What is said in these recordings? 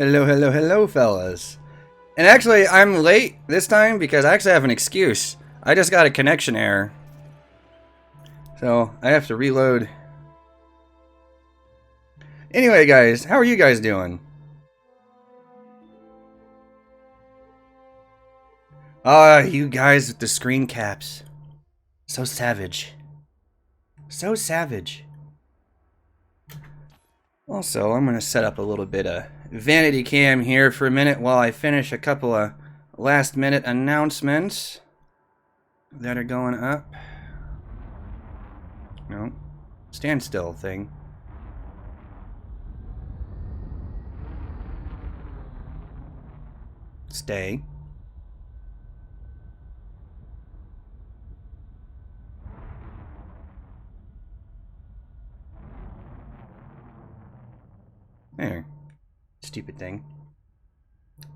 Hello, hello, hello, fellas. And actually, I'm late this time because I actually have an excuse. I just got a connection error. So, I have to reload. Anyway, guys, how are you guys doing? Ah, you guys with the screen caps. So savage. So savage. Also, I'm going to set up a little bit of vanity cam here for a minute while I finish a couple of last minute announcements that are going up. No. Stand still thing. Stay. There. Stupid thing.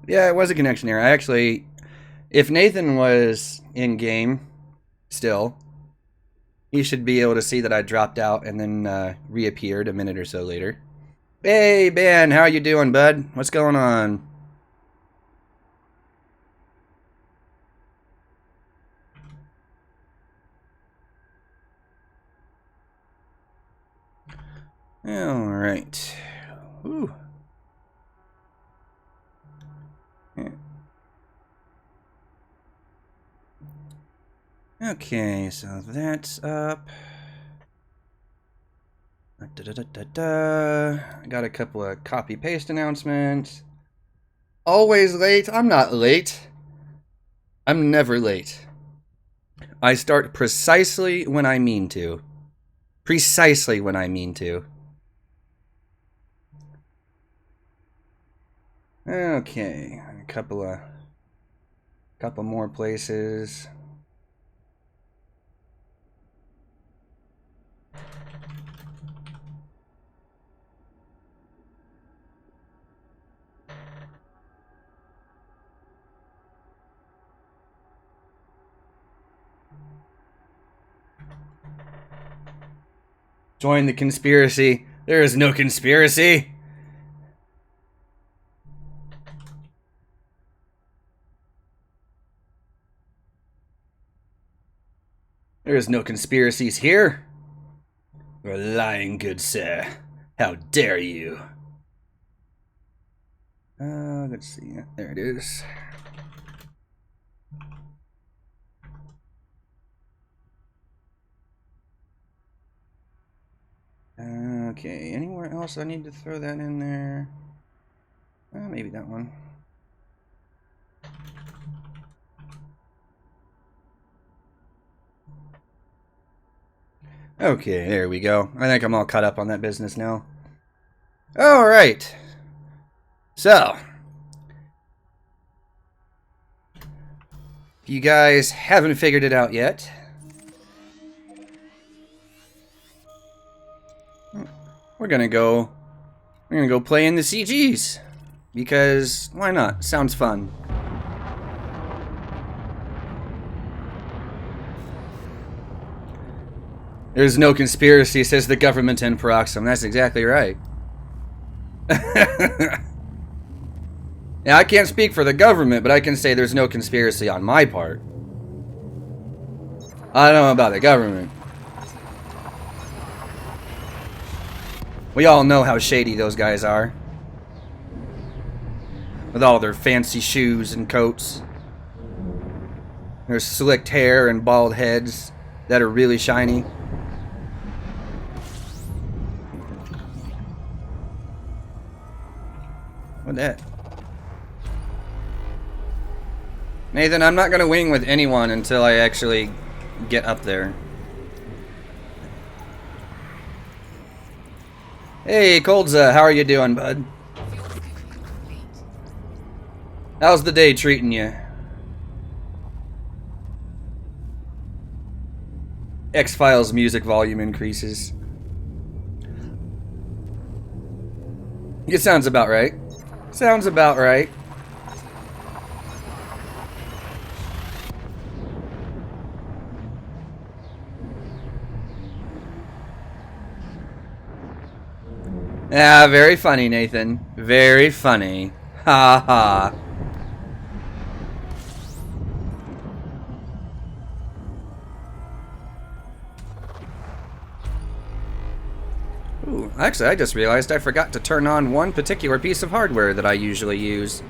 Yeah, it was a connection error. I actually, if Nathan was in game still, he should be able to see that I dropped out and then reappeared a minute or so later. Hey, Ben, how you doing, bud? What's going on? All right. Ooh. Yeah. Okay, so that's up. I got a couple of copy-paste announcements. Always late? I'm not late. I'm never late. I start precisely when I mean to. Precisely when I mean to. Okay, a couple more places. Join the conspiracy. There is no conspiracy. There is no conspiracies here. You're lying, good sir. How dare you? Let's see. There it is. Okay, anywhere else I need to throw that in there? Maybe that one. Okay, there we go. I think I'm all caught up on that business now. Alright. So, if you guys haven't figured it out yet, we're gonna go play in the CGs. Because, why not? Sounds fun. There's no conspiracy, says the government in Proxim. That's exactly right. Yeah, I can't speak for the government, but I can say there's no conspiracy on my part. I don't know about the government. We all know how shady those guys are. With all their fancy shoes and coats. Their slicked hair and bald heads that are really shiny. What's that? Nathan, I'm not gonna wing with anyone until I actually get up there. Hey, Coldza, how are you doing, bud? How's the day treating you? X-Files music volume increases. It sounds about right. Sounds about right. Ah, very funny, Nathan. Very funny. Ha ha. Ooh, actually, I just realized I forgot to turn on one particular piece of hardware that I usually use.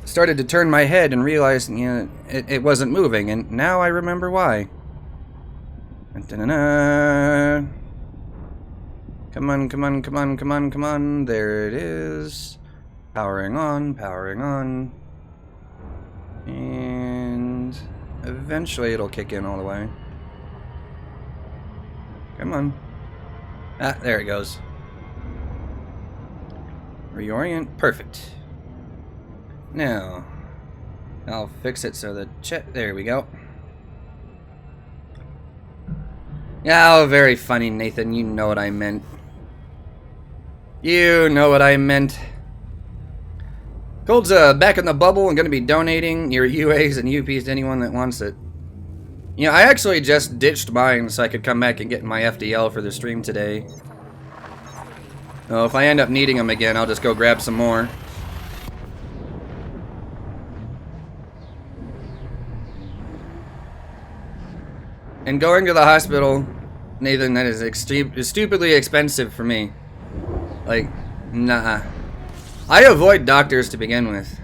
Started to turn my head and realized, you know, it wasn't moving, and now I remember why. Da-da-da. Come on, come on, come on, come on, come on. There it is. Powering on, powering on. And eventually it'll kick in all the way. Come on. Ah, there it goes. Reorient. Perfect. Now, I'll fix it so that there we go. Yeah, oh, very funny, Nathan. You know what I meant. You know what I meant. Cold's back in the bubble and going to be donating your UAs and UPs to anyone that wants it. You know, I actually just ditched mine so I could come back and get my FDL for the stream today. Oh, if I end up needing them again, I'll just go grab some more. And going to the hospital, Nathan, that is stupidly expensive for me. Like, nah. I avoid doctors to begin with.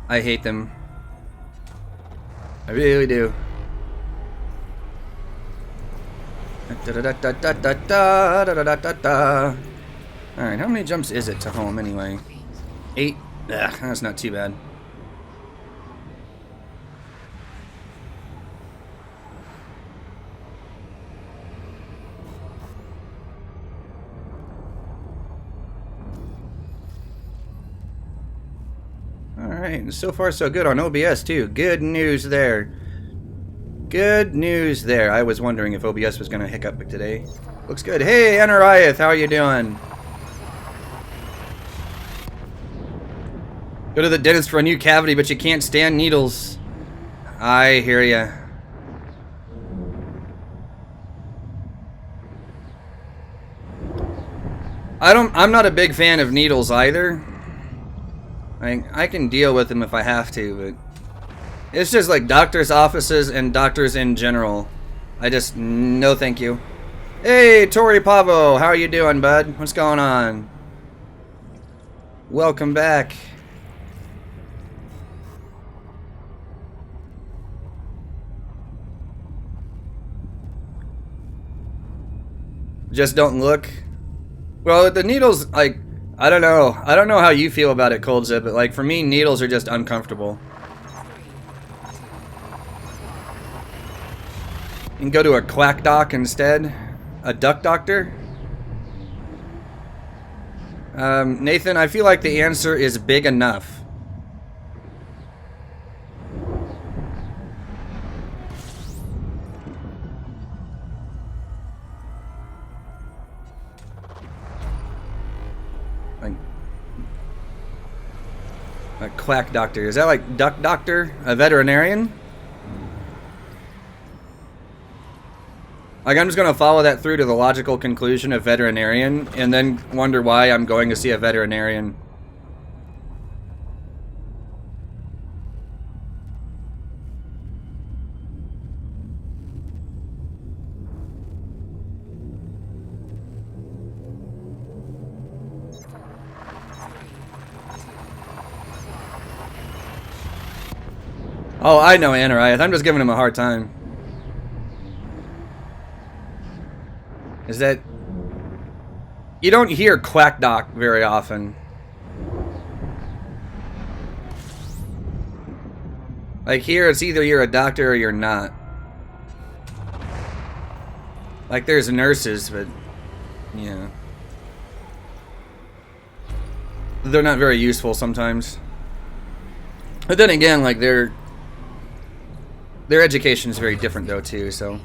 I hate them. I really do. Alright, how many jumps is it to home anyway? 8? Ugh, that's not too bad. Alright, so far so good on OBS too. Good news there. Good news there. I was wondering if OBS was going to hiccup today. Looks good. Hey, Anariath, how are you doing? Go to the dentist for a new cavity, but you can't stand needles. I hear ya. I'm not a big fan of needles either. I can deal with them if I have to, but it's just like doctors' offices and doctors in general. I just, no thank you. Hey, Tori Pavo, how are you doing, bud? What's going on? Welcome back. Just don't look. Well, the needles, like, I don't know. I don't know how you feel about it, Cold Zip, but like for me, needles are just uncomfortable. You can go to a quack doc instead. A duck doctor. Nathan, I feel like the answer is big enough. A quack doctor. Is that like duck doctor? A veterinarian? Like, I'm just going to follow that through to the logical conclusion of veterinarian and then wonder why I'm going to see a veterinarian. Oh, I know Anariath. I'm just giving him a hard time. Is that... You don't hear quack doc very often. Like here, it's either you're a doctor or you're not. Like there's nurses, but... Yeah. They're not very useful sometimes. But then again, like their education is very different though too, so...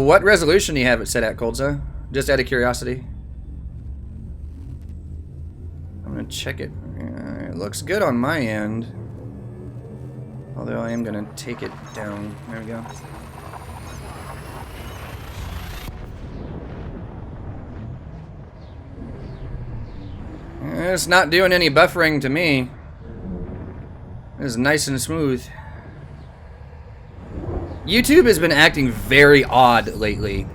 What resolution do you have it set at, Coldza? Just out of curiosity. I'm gonna check it. It looks good on my end. Although I am gonna take it down. There we go. It's not doing any buffering to me. It's nice and smooth. YouTube has been acting very odd lately.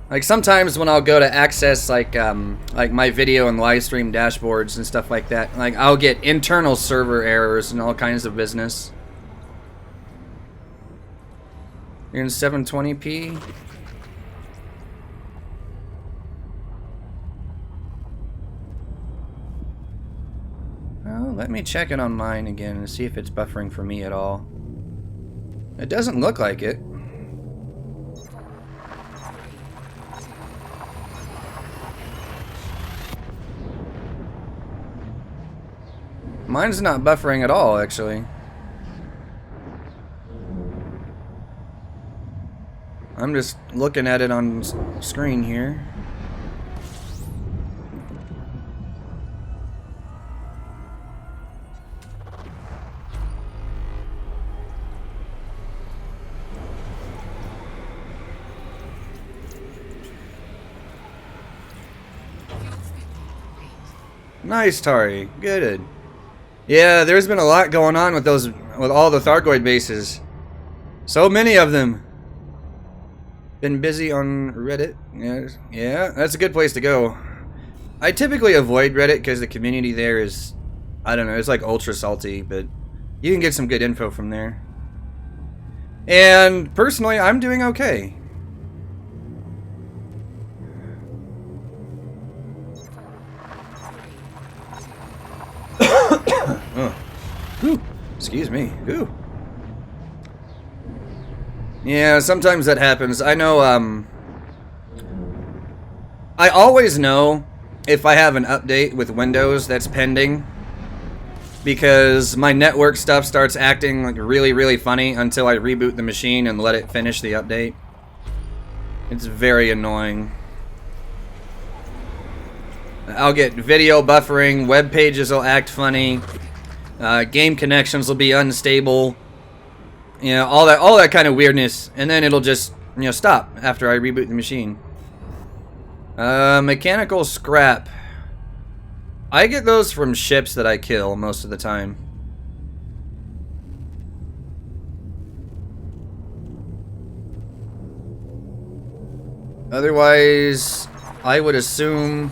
Like sometimes when I'll go to access like my video and live stream dashboards and stuff like that, like I'll get internal server errors and all kinds of business. You're in 720p. Well, let me check it on mine again and see if it's buffering for me at all. It doesn't look like it. Mine's not buffering at all, actually. I'm just looking at it on screen here. Nice, Tari. Good. Yeah, there's been a lot going on with all the Thargoid bases. So many of them. Been busy on Reddit. Yeah, that's a good place to go. I typically avoid Reddit because the community there is, I don't know, it's like ultra salty, but you can get some good info from there. And personally, I'm doing okay. Oh. Whew. Excuse me. Whew. Yeah, sometimes that happens. I know, I always know if I have an update with Windows that's pending, because my network stuff starts acting like really, really funny until I reboot the machine and let it finish the update. It's very annoying. I'll get video buffering, web pages will act funny, game connections will be unstable, you know, all that kind of weirdness, and then it'll just, you know, stop after I reboot the machine. Mechanical scrap. I get those from ships that I kill most of the time. Otherwise, I would assume...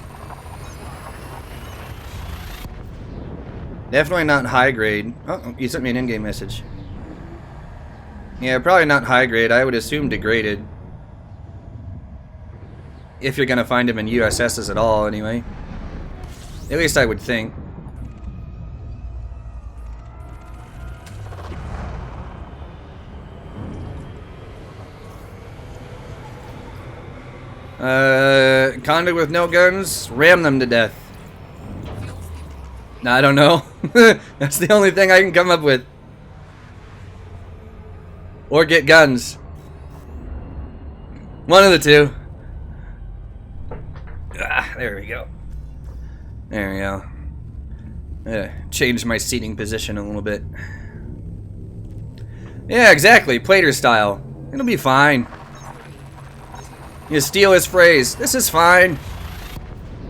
Definitely not high grade. Oh, you sent me an in-game message. Yeah, probably not high grade. I would assume degraded. If you're gonna find them in USSs at all, anyway. At least I would think. Conduit with no guns, ram them to death. I don't know. That's the only thing I can come up with. Or get guns. One of the two. Ah, there we go. There we go. Change my seating position a little bit. Yeah, exactly. Plater style. It'll be fine. You steal his phrase. This is fine.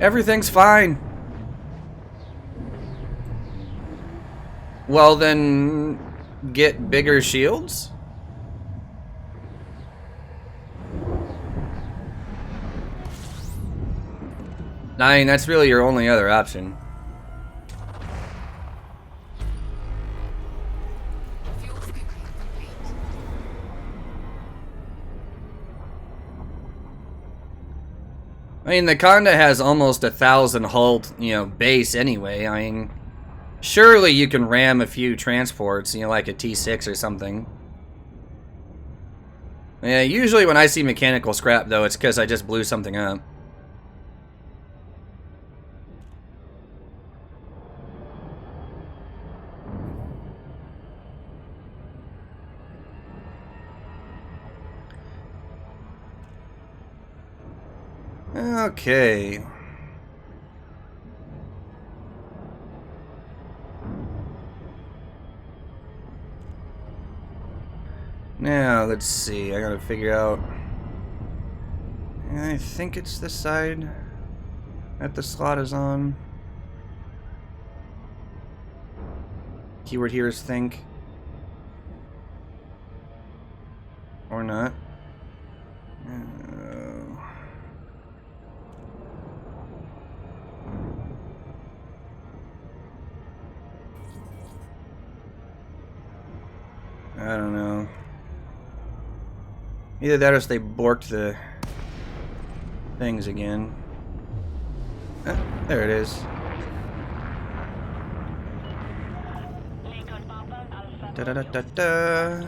Everything's fine. Well, then get bigger shields? I mean, that's really your only other option. I mean, the Conda has almost 1,000 hull, you know, base anyway. I mean, surely you can ram a few transports, you know, like a T6 or something. Yeah, usually when I see mechanical scrap, though, it's because I just blew something up. Okay. Now, let's see. I gotta figure out... I think it's this side. that the slot is on. Keyword here is think. Or not. I don't know. Either that or they borked the things again. Ah, there it is. Da da da da da.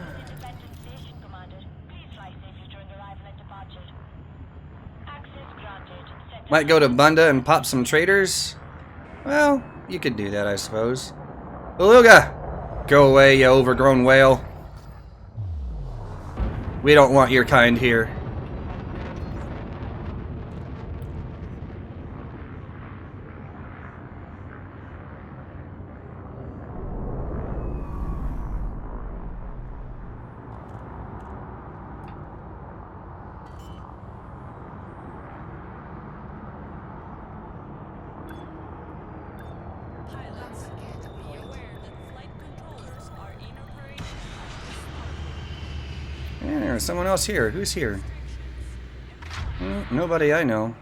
Might go to Bunda and pop some traders. Well, you could do that, I suppose. Beluga! Go away, you overgrown whale. We don't want your kind here. Yeah, there's someone else here. Who's here? Nobody I know.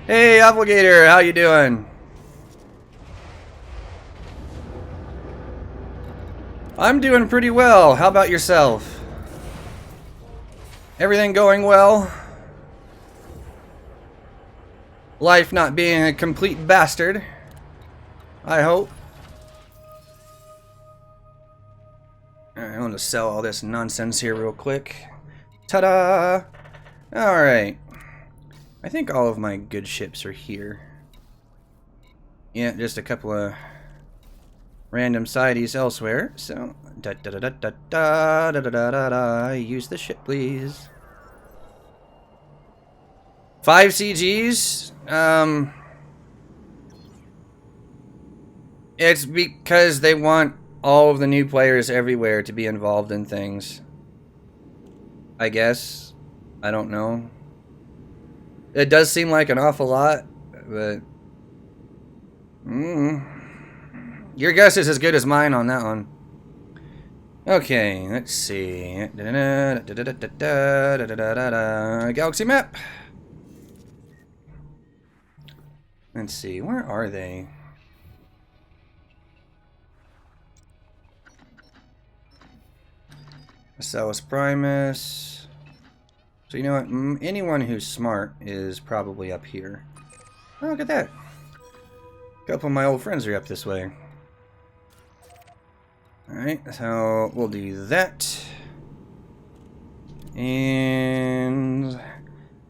Hey, Obligator, how you doing? I'm doing pretty well. How about yourself? Everything going well? Life not being a complete bastard, I hope. Alright, I want to sell all this nonsense here real quick. Ta-da! Alright. I think all of my good ships are here. Yeah, just a couple of random sideties elsewhere. So, da-da-da-da-da-da-da-da-da-da. Use the ship, please. 5 CGs? It's because they want all of the new players everywhere to be involved in things. I guess. I don't know. It does seem like an awful lot, but... Your guess is as good as mine on that one. Okay, let's see. Galaxy map. Let's see, where are they? Marcellus Primus. So you know what? Anyone who's smart is probably up here. Oh, look at that. A couple of my old friends are up this way. Alright, so we'll do that. And...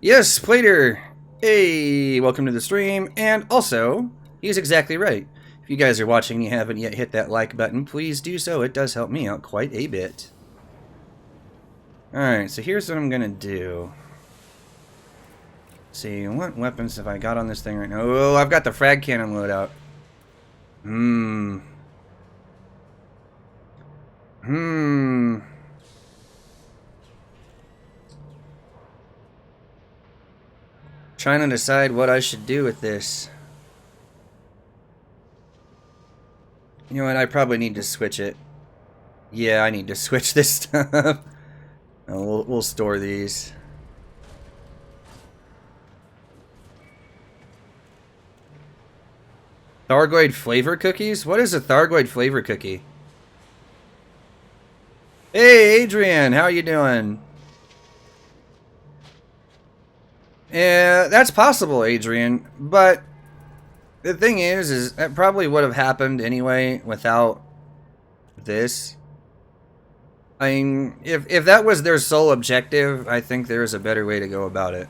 Yes, Plater! Hey, welcome to the stream. And also, he's exactly right. If you guys are watching and you haven't yet hit that like button, please do so. It does help me out quite a bit. Alright, so here's what I'm gonna do. Let's see, what weapons have I got on this thing right now? Oh, I've got the frag cannon loadout. Trying to decide what I should do with this. You know what? I probably need to switch it. Yeah, I need to switch this stuff. We'll store these. Thargoid flavor cookies? What is a Thargoid flavor cookie? Hey, Adrian, how you doing? Yeah, that's possible, Adrian, but the thing is it probably would have happened anyway without this. I mean, if that was their sole objective, I think there's a better way to go about it.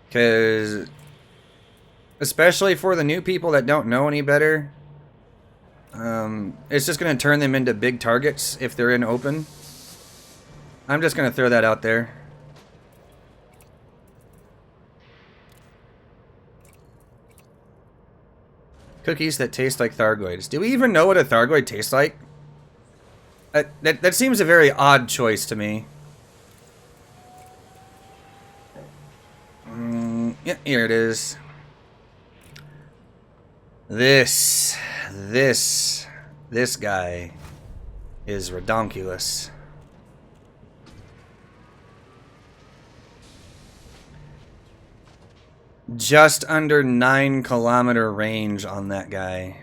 Because, especially for the new people that don't know any better, it's just going to turn them into big targets if they're in open. I'm just going to throw that out there. Cookies that taste like Thargoids. Do we even know what a Thargoid tastes like? That seems a very odd choice to me. Yeah, here it is. This guy is redonkulous. Just under 9-kilometer range on that guy.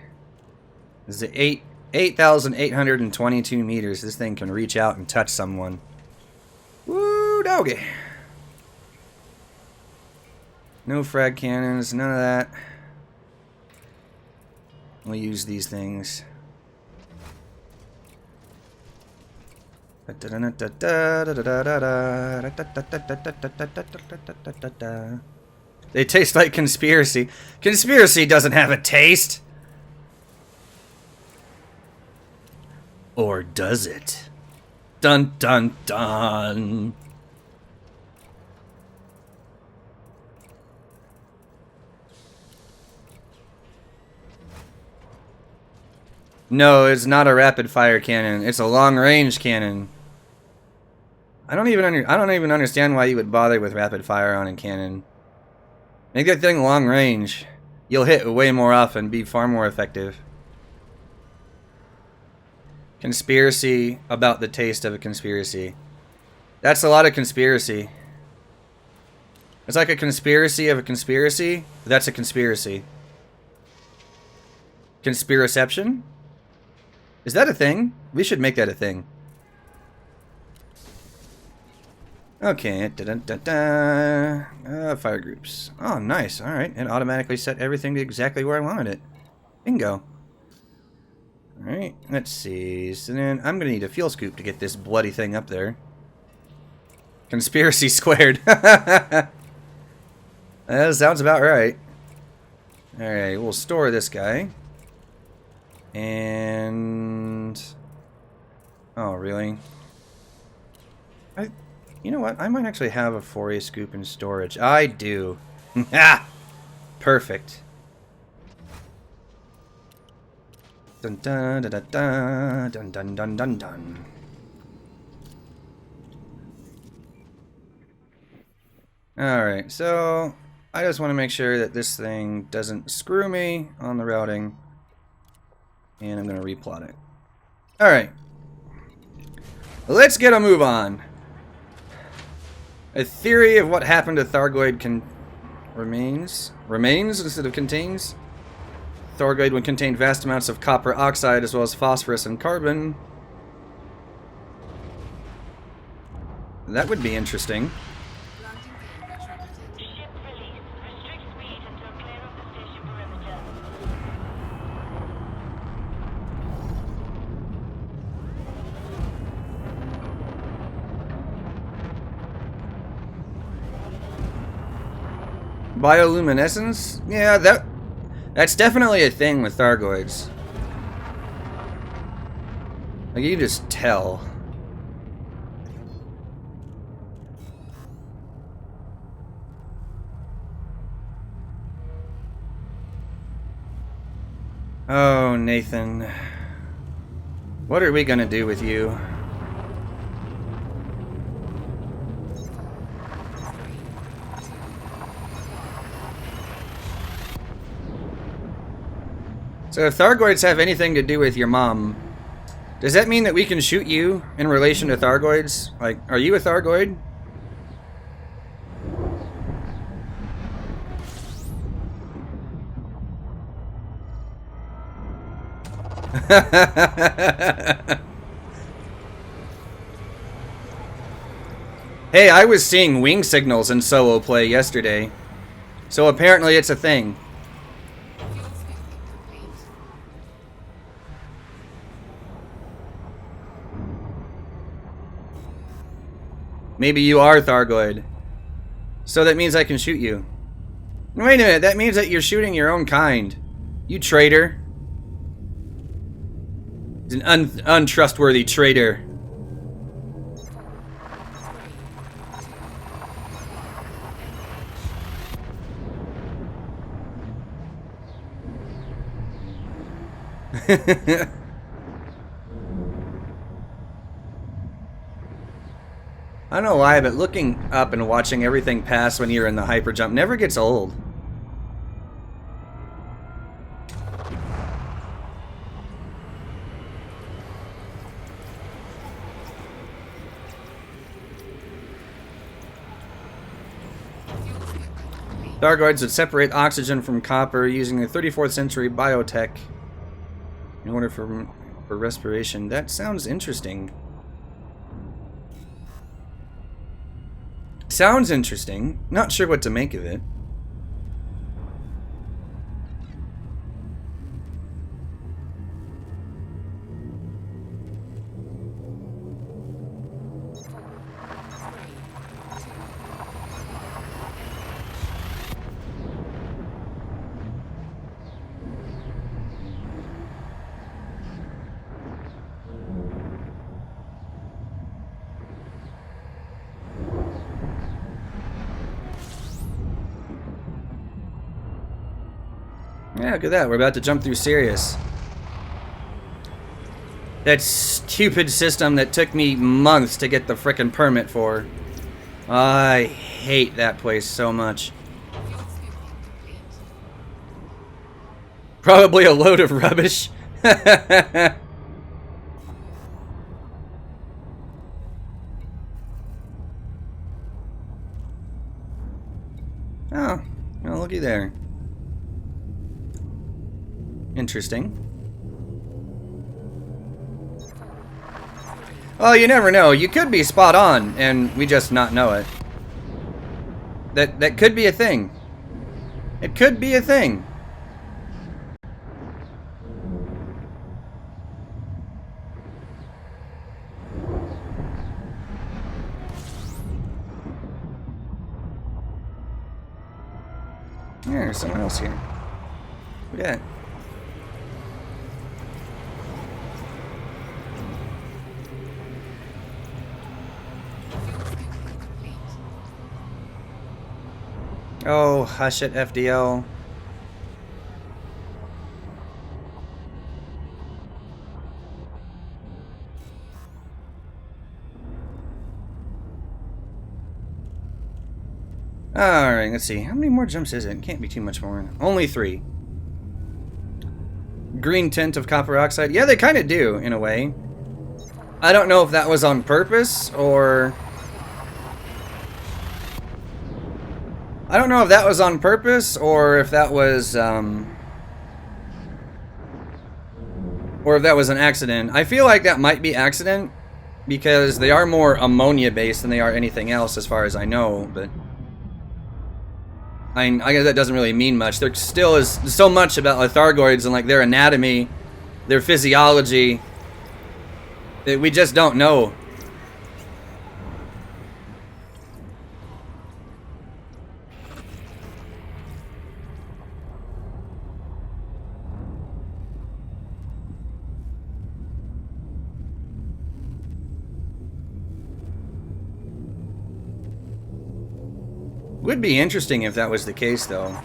This is 8,822 meters. This thing can reach out and touch someone. Woo doggy. No frag cannons, none of that. We'll use these things. They taste like conspiracy. Conspiracy doesn't have a taste. Or does it? Dun dun dun. No, it's not a rapid fire cannon. It's a long range cannon. I don't even understand why you would bother with rapid fire on a cannon. Make that thing long range. You'll hit way more often, be far more effective. Conspiracy about the taste of a conspiracy. That's a lot of conspiracy. It's like a conspiracy of a conspiracy. That's a conspiracy. Conspiraception? Is that a thing? We should make that a thing. Okay. Fire groups. Oh, nice. Alright. It automatically set everything to exactly where I wanted it. Bingo. Alright. Let's see. So then I'm going to need a fuel scoop to get this bloody thing up there. Conspiracy squared. That sounds about right. Alright. We'll store this guy. And... oh, really? You know what? I might actually have a 4A scoop in storage. I do. Ah! Perfect. Dun dun dun dun dun dun dun dun dun dun. Alright, so I just want to make sure that this thing doesn't screw me on the routing. And I'm going to replot it. Alright. Let's get a move on. A theory of what happened to Thargoid remains instead of contains. Thargoid would contain vast amounts of copper oxide as well as phosphorus and carbon. That would be interesting. Bioluminescence? Yeah, that's definitely a thing with Thargoids. Like, you just tell. Oh, Nathan. What are we gonna do with you? So if Thargoids have anything to do with your mom, does that mean that we can shoot you in relation to Thargoids? Like, are you a Thargoid? Hey, I was seeing wing signals in solo play yesterday. So apparently it's a thing. Maybe you are Thargoid. So that means I can shoot you. Wait a minute, that means that you're shooting your own kind. You traitor. He's an untrustworthy traitor. I don't know why, but looking up and watching everything pass when you're in the hyper jump never gets old. Thargoids would separate oxygen from copper using the 34th century biotech in order for respiration. That sounds interesting. Sounds interesting. Not sure what to make of it. Yeah, look at that. We're about to jump through Sirius. That stupid system that took me months to get the frickin' permit for. I hate that place so much. Probably a load of rubbish. Oh, well, looky there. Interesting. Well, you never know. You could be spot on, and we just not know it. That could be a thing. It could be a thing. Yeah, there's someone else here. Look at that. Oh, hush it, FDL. Alright, let's see. How many more jumps is it? Can't be too much more. Only 3. Green tint of copper oxide. Yeah, they kind of do, in a way. I don't know if that was on purpose, or... I don't know if that was on purpose, or if that was, or if that was an accident. I feel like that might be accident, because they are more ammonia-based than they are anything else, as far as I know, but... I guess that doesn't really mean much. There still is so much about Thargoids and, like, their anatomy, their physiology, that we just don't know. Would be interesting if that was the case, though.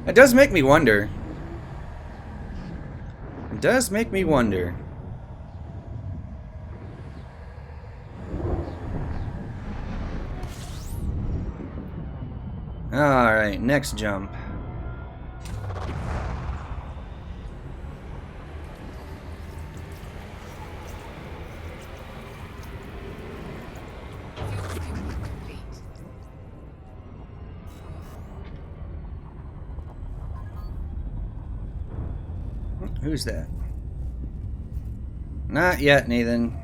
It does make me wonder. It does make me wonder. Alright, next jump. Who's that? Not yet, Nathan.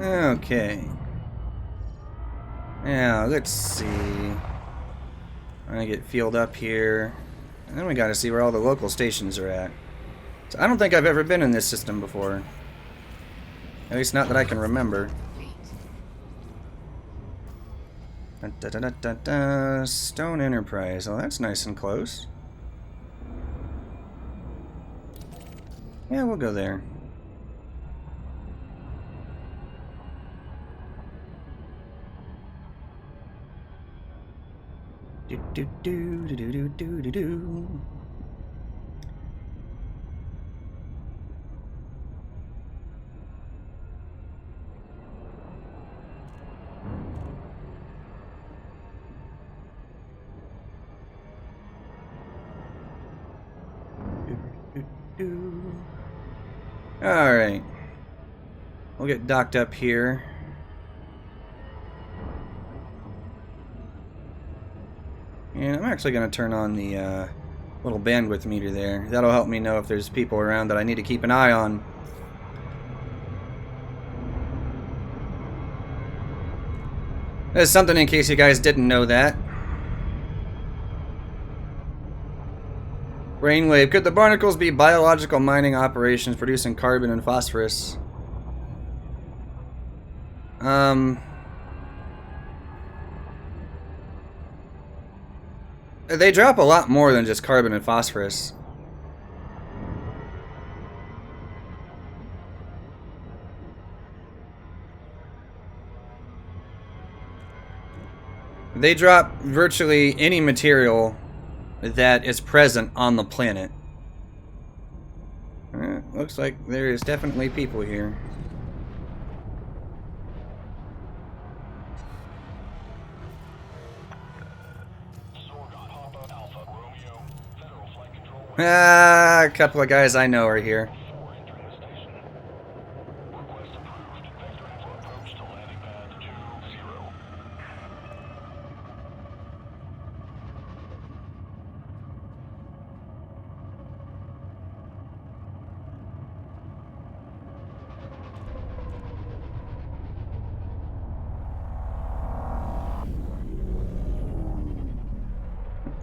Okay. Now, let's see. I'm gonna get fueled up here. And then we gotta see where all the local stations are at. So I don't think I've ever been in this system before. At least not that I can remember. Da, da, da, da, da. Stone Enterprise. Oh, that's nice and close. Yeah, we'll go there. Do do do do do do do do. Alright. We'll get docked up here. And I'm actually going to turn on the little bandwidth meter there. That'll help me know if there's people around that I need to keep an eye on. There's something in case you guys didn't know that. Brainwave. Could the barnacles be biological mining operations producing carbon and phosphorus? They drop a lot more than just carbon and phosphorus. They drop virtually any material that is present on the planet. Looks like there is definitely people here. A couple of guys I know are here.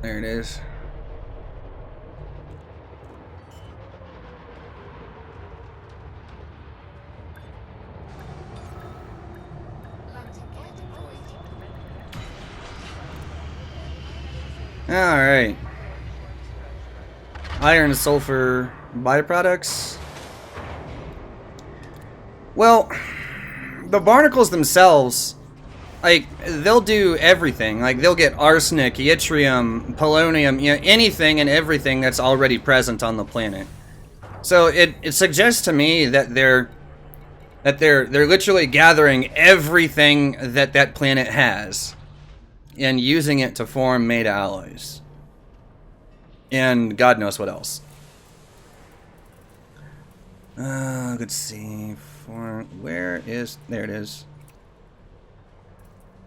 There it is. Alright. Iron and sulfur byproducts. Well, the barnacles themselves, like, they'll do everything. Like, they'll get arsenic, yttrium, polonium, you know, anything and everything that's already present on the planet. So it suggests to me that they're literally gathering everything that that planet has and using it to form meta alloys. And God knows what else. Let's see. Where is... There it is.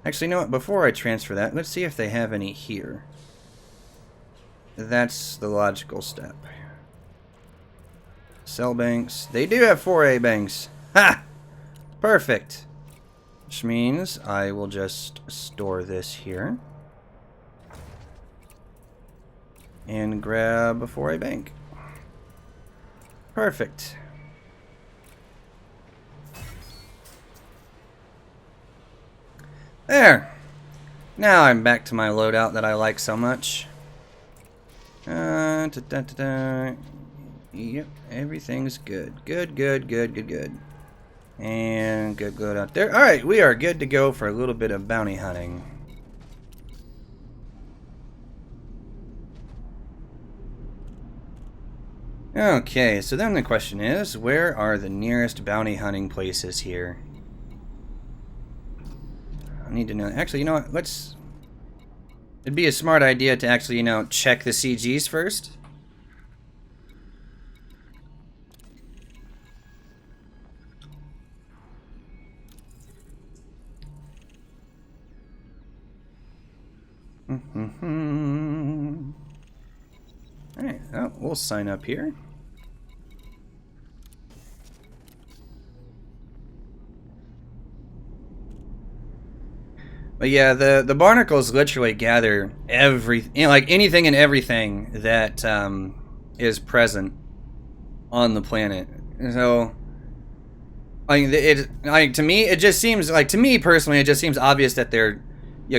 Actually, you know what? Before I transfer that, let's see if they have any here. That's the logical step. Cell banks. They do have 4A banks. Ha! Perfect. Which means I will just store this here. And grab a 4A bank. Perfect. There. Now I'm back to my loadout that I like so much. Yep, everything's good. Good. And good out there. Alright, we are good to go for a little bit of bounty hunting. Okay, so then the question is, where are the nearest bounty hunting places here? I need to know. Actually, you know what? It'd be a smart idea to actually, you know, check the CGs first. Alright, oh, we'll sign up here. But yeah, the barnacles literally gather like anything and everything that is present on the planet. So, to me, it just seems like, to me personally, it just seems obvious that they're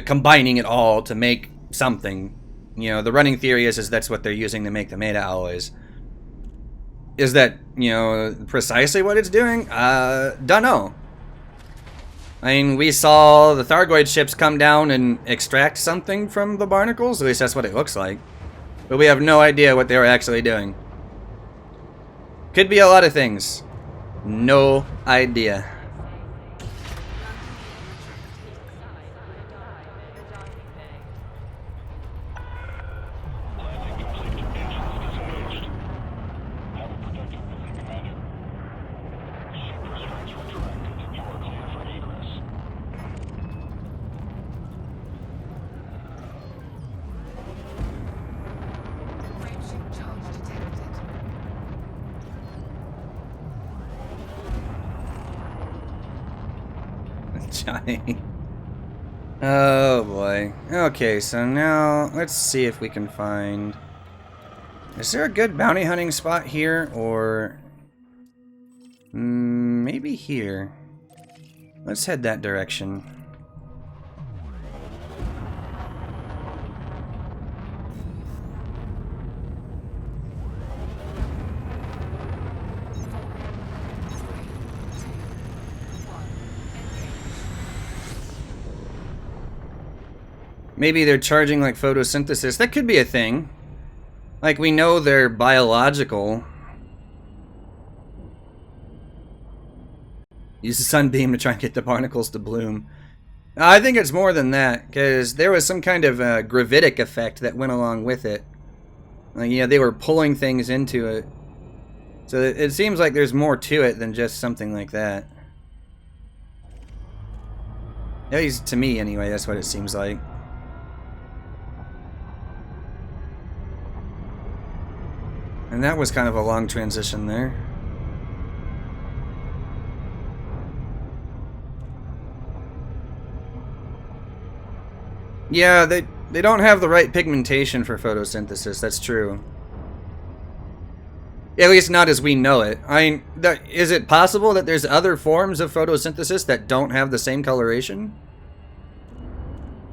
combining it all to make something. The running theory is that's what they're using to make the meta alloys. Is that, precisely what it's doing? Dunno. I mean, we saw the Thargoid ships come down and extract something from the barnacles. At least that's what it looks like. But we have no idea what they were actually doing. Could be a lot of things. No idea. Johnny. Oh boy. Okay, so now let's see if we can find... Is there a good bounty hunting spot here, or... maybe here. Let's head that direction. Maybe they're charging like photosynthesis. That could be a thing. Like, we know they're biological. Use the sunbeam to try and get the barnacles to bloom. I think it's more than that, because there was some kind of gravitic effect that went along with it. Like, they were pulling things into it. So it seems like there's more to it than just something like that. At least to me, anyway, that's what it seems like. And that was kind of a long transition there. Yeah, they don't have the right pigmentation for photosynthesis, that's true. At least not as we know it. I mean, is it possible that there's other forms of photosynthesis that don't have the same coloration?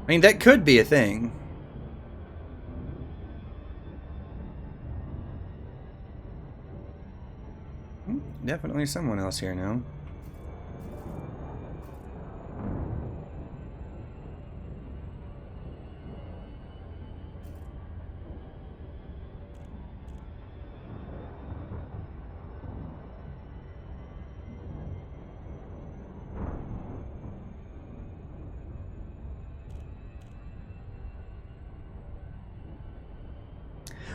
I mean, that could be a thing. Definitely someone else here now.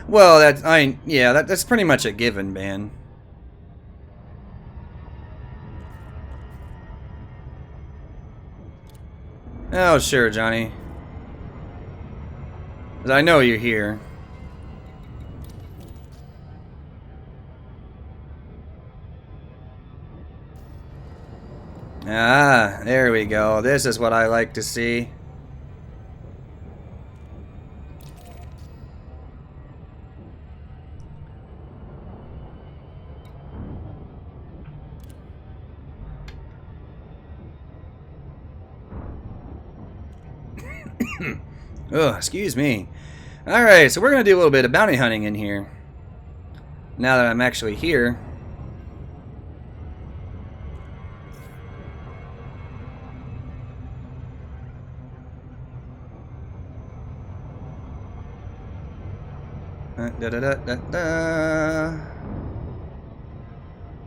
Well, that's pretty much a given, man. Oh, sure, Johnny. 'Cause I know you're here. Ah, there we go. This is what I like to see. Oh, excuse me. Alright, so we're going to do a little bit of bounty hunting in here. Now that I'm actually here.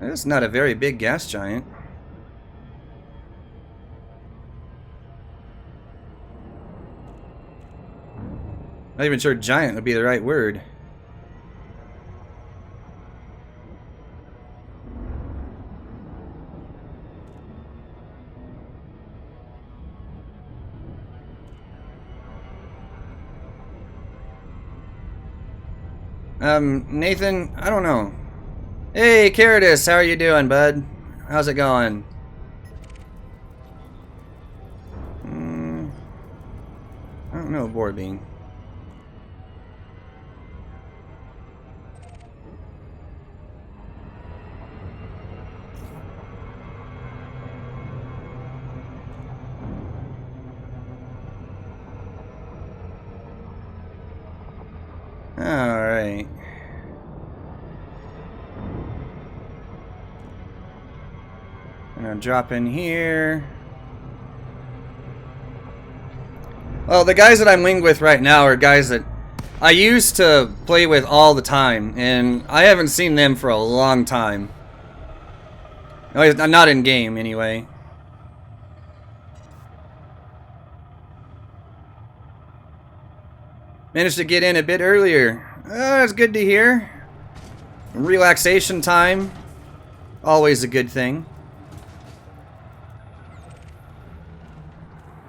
It's not a very big gas giant. Not even sure giant would be the right word. Nathan, I don't know. Hey, Caritas, how are you doing, bud? How's it going? I don't know, board bean. Alright. I'm gonna drop in here. Well, the guys that I'm winged with right now are guys that I used to play with all the time, and I haven't seen them for a long time. Not in game, anyway. Managed to get in a bit earlier. That's good to hear. Relaxation time. Always a good thing.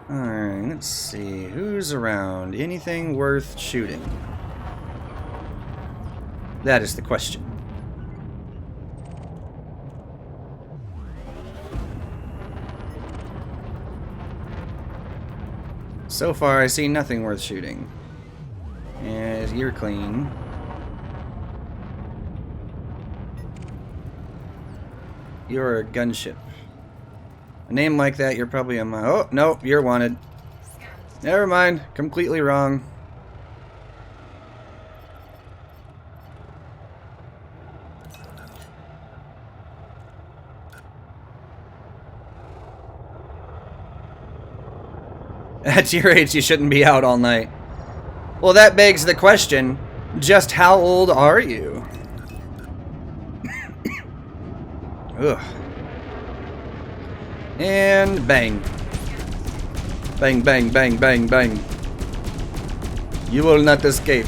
Alright, let's see. Who's around? Anything worth shooting? That is the question. So far, I see nothing worth shooting. And you're clean. You're a gunship. A name like that, you're probably a... Oh, no, you're wanted. Never mind. Completely wrong. At your age, you shouldn't be out all night. Well, that begs the question, just how old are you? Ugh. And bang. Bang, bang, bang, bang, bang. You will not escape.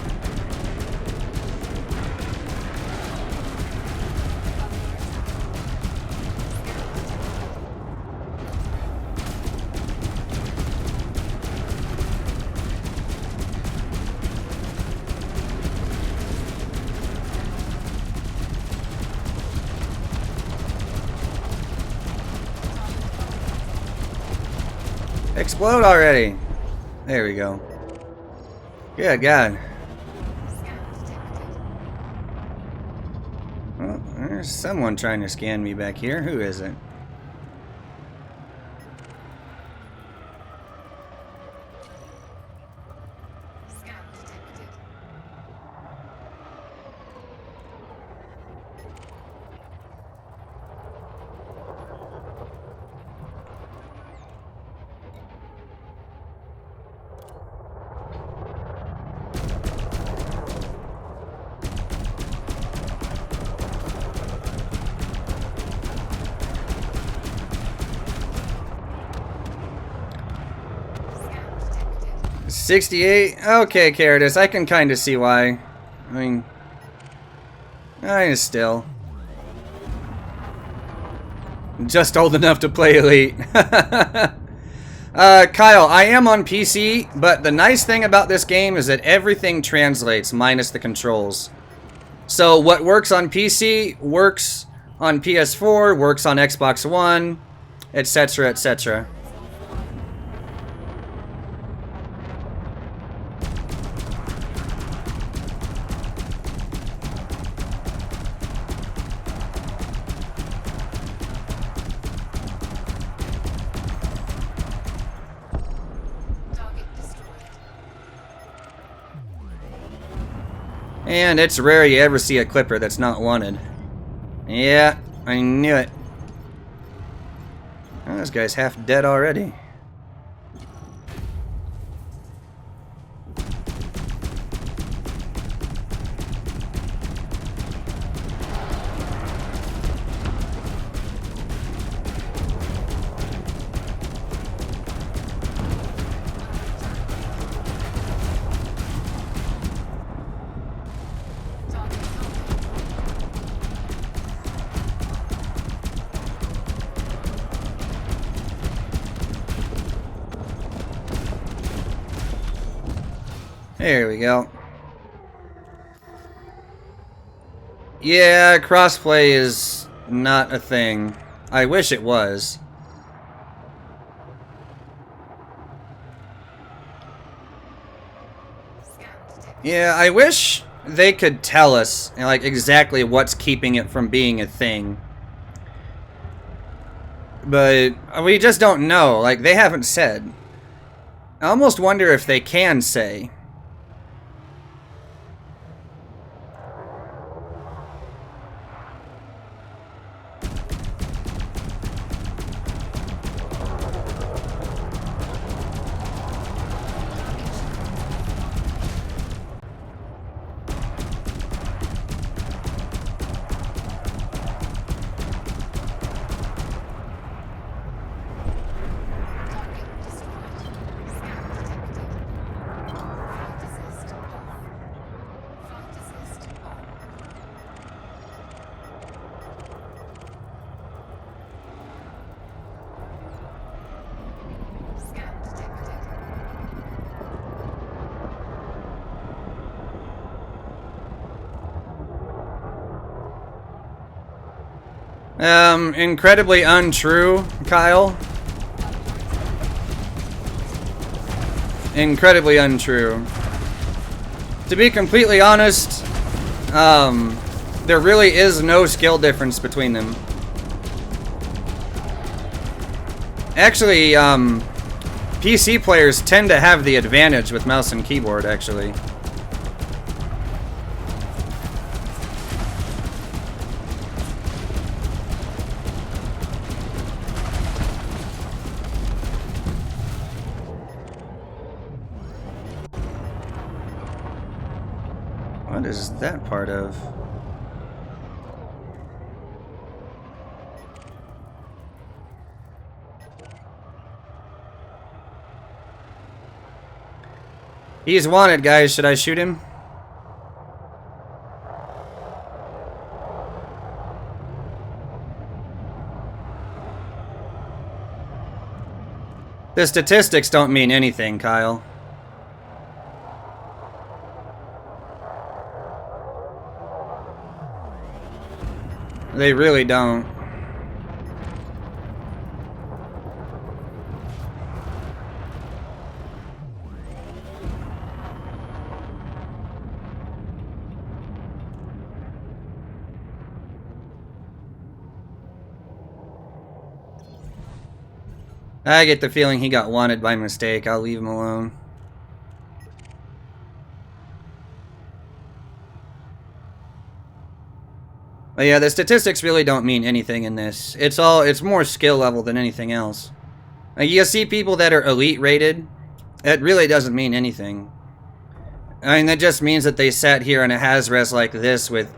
Explode already. There we go. Good God. Well, there's someone trying to scan me back here. Who is it? $68? Okay, Caritas, I can kind of see why. I mean, still. Just old enough to play Elite. Kyle, I am on PC, but the nice thing about this game is that everything translates, minus the controls. So what works on PC, works on PS4, works on Xbox One, etc., etc. And it's rare you ever see a clipper that's not wanted. Yeah, I knew it. Oh, this guy's half dead already. There we go. Yeah, crossplay is not a thing. I wish it was. Yeah, I wish they could tell us, like, exactly what's keeping it from being a thing. But we just don't know. Like, they haven't said. I almost wonder if they can say. Incredibly untrue, Kyle. Incredibly untrue. To be completely honest, there really is no skill difference between them. Actually, PC players tend to have the advantage with mouse and keyboard, actually. What is that part of? He's wanted, guys. Should I shoot him? The statistics don't mean anything, Kyle. They really don't. I get the feeling he got wanted by mistake. I'll leave him alone. But yeah, the statistics really don't mean anything in this. It's more skill level than anything else. Like, you see people that are elite rated, it really doesn't mean anything. I mean, that just means that they sat here in a Haz-Res like this with,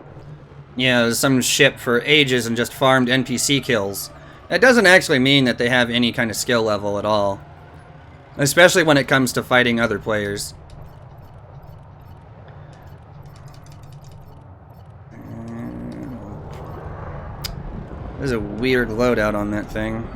you know, some ship for ages and just farmed NPC kills. That doesn't actually mean that they have any kind of skill level at all. Especially when it comes to fighting other players. There's a weird loadout on that thing.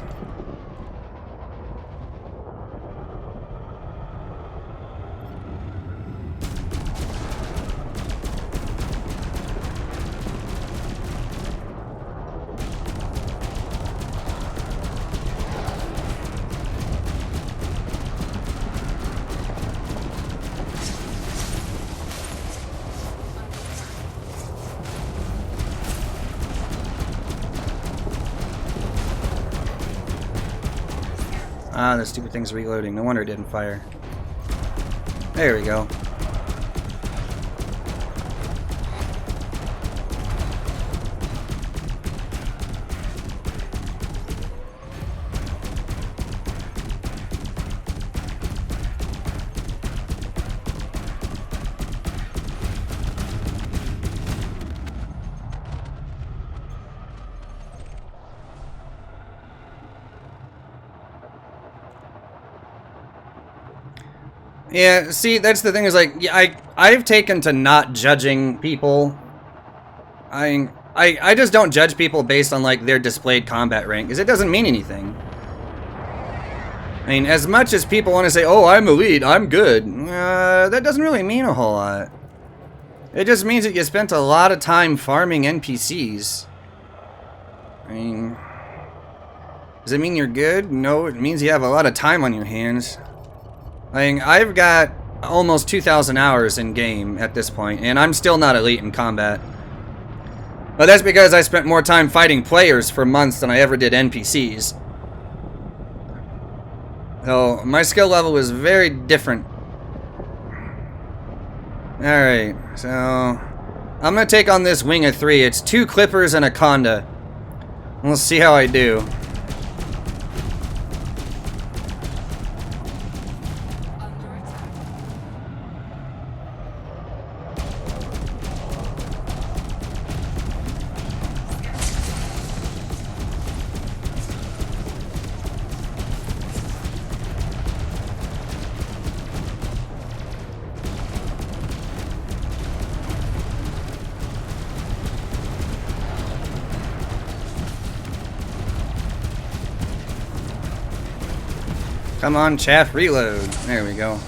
Ah, the stupid thing's reloading. No wonder it didn't fire. There we go. Yeah, see, that's the thing is, like, yeah, I've taken to not judging people. I just don't judge people based on, like, their displayed combat rank, because it doesn't mean anything. I mean, as much as people want to say, oh, I'm elite, I'm good, that doesn't really mean a whole lot. It just means that you spent a lot of time farming NPCs. I mean, does it mean you're good? No, it means you have a lot of time on your hands. I mean, I've got almost 2,000 hours in game at this point, and I'm still not elite in combat. But that's because I spent more time fighting players for months than I ever did NPCs. So, my skill level is very different. Alright, so I'm gonna take on this wing of 3. It's 2 clippers and a conda. We'll see how I do. Come on, chaff, reload. There we go.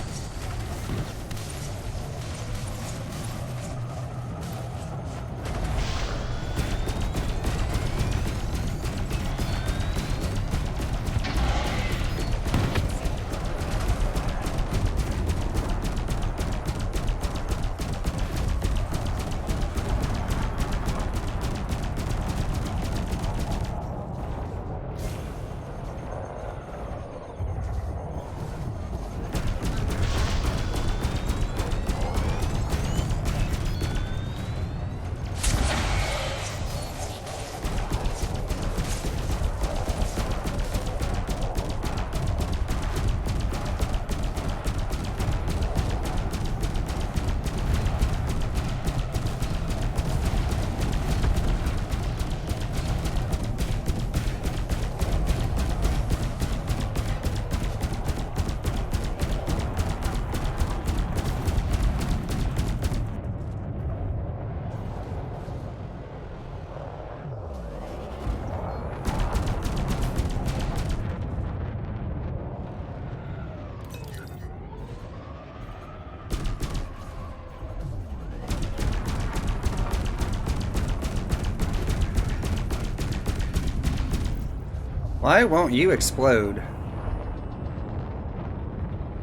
Why won't you explode?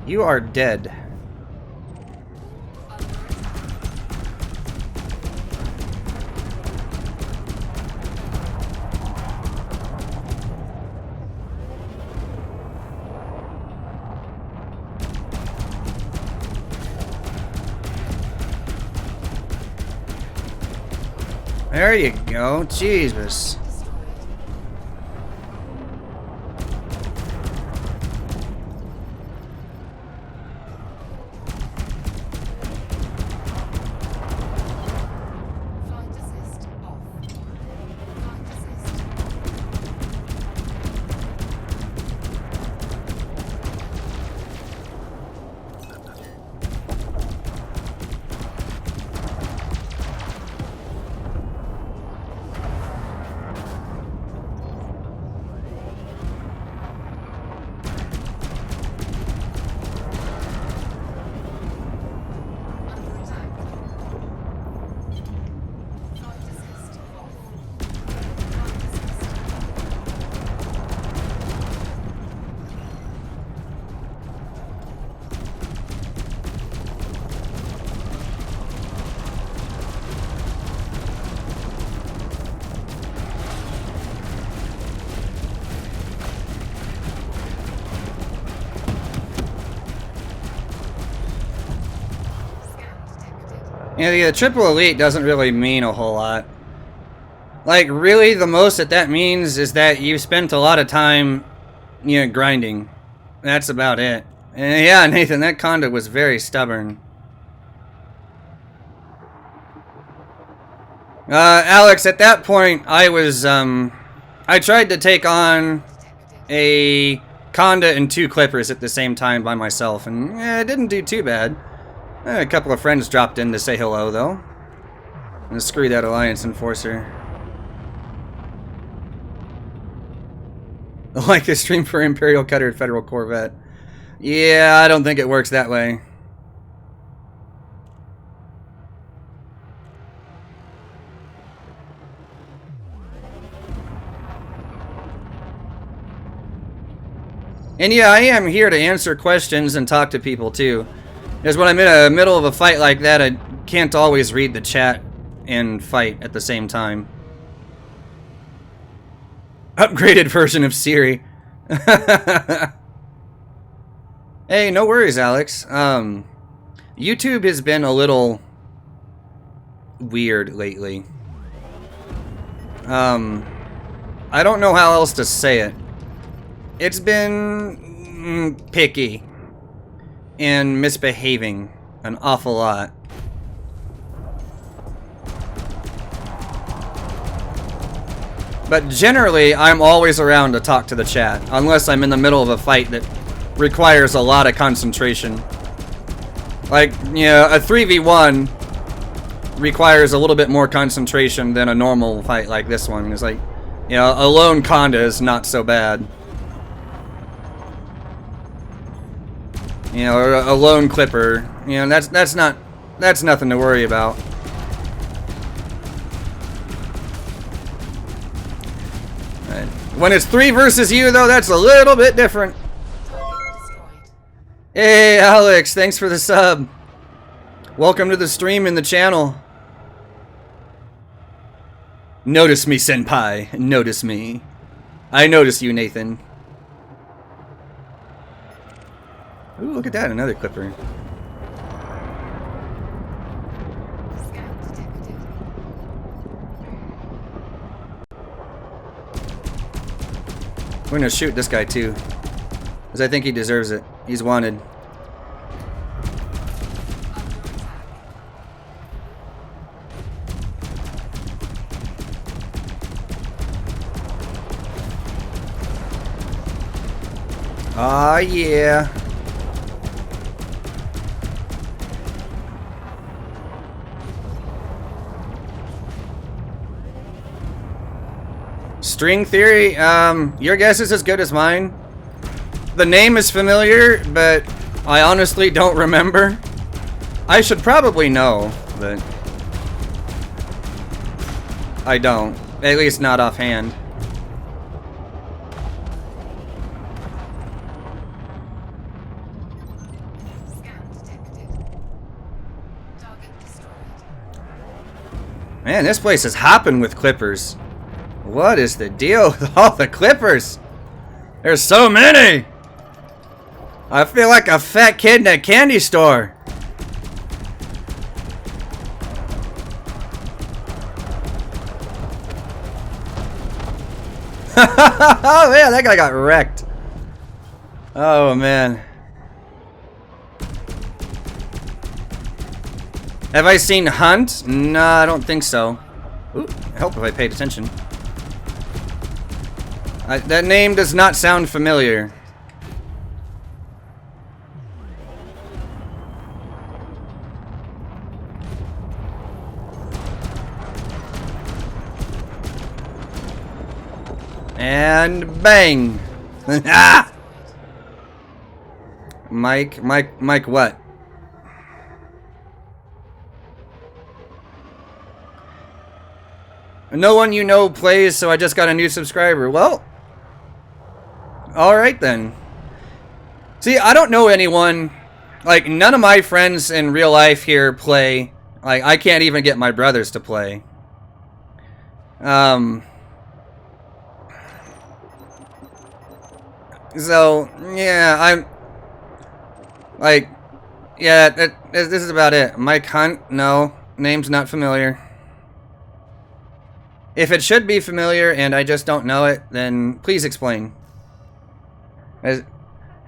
You are dead. There you go. Jesus. Yeah, the triple elite doesn't really mean a whole lot. Like, really, the most that means is that you spent a lot of time, you know, grinding. That's about it. And yeah, Nathan, that conduct was very stubborn. Alex, at that point, I was, I tried to take on a Conda and 2 Clippers at the same time by myself, and it didn't do too bad. A couple of friends dropped in to say hello, though. And screw that Alliance Enforcer. Like a stream for Imperial Cutter Federal Corvette. Yeah, I don't think it works that way. And yeah, I am here to answer questions and talk to people, too. Because when I'm in the middle of a fight like that, I can't always read the chat and fight at the same time. Upgraded version of Siri. Hey, no worries, Alex. YouTube has been a little weird lately. I don't know how else to say it. It's been picky and misbehaving an awful lot. But generally, I'm always around to talk to the chat, unless I'm in the middle of a fight that requires a lot of concentration. Like, you know, a 3v1 requires a little bit more concentration than a normal fight like this one. It's like, you know, a lone Conda is not so bad. You know, or a lone Clipper. You know, that's nothing to worry about. When it's 3 versus you, though, that's a little bit different. Hey, Alex, thanks for the sub. Welcome to the stream and the channel. Notice me, senpai. Notice me. I notice you, Nathan. Ooh, look at that, another Clipper. We're gonna shoot this guy too, because I think he deserves it. He's wanted. Ah, yeah. String theory, your guess is as good as mine. The name is familiar, but I honestly don't remember. I should probably know, but I don't. At least not offhand. Man, this place is hopping with clippers. What is the deal with all the clippers? There's so many! I feel like a fat kid in a candy store. Oh man, that guy got wrecked. Oh man. Have I seen Hunt? No, I don't think so. Ooh, I hope if I paid attention. That name does not sound familiar. And bang! Ah! Mike, what? No one you know plays, so I just got a new subscriber. Well, alright then. See, I don't know anyone, like, none of my friends in real life here play. Like, I can't even get my brothers to play. So, yeah, I'm, like, yeah, this is about it. Mike Hunt, no, name's not familiar. If it should be familiar and I just don't know it, then please explain.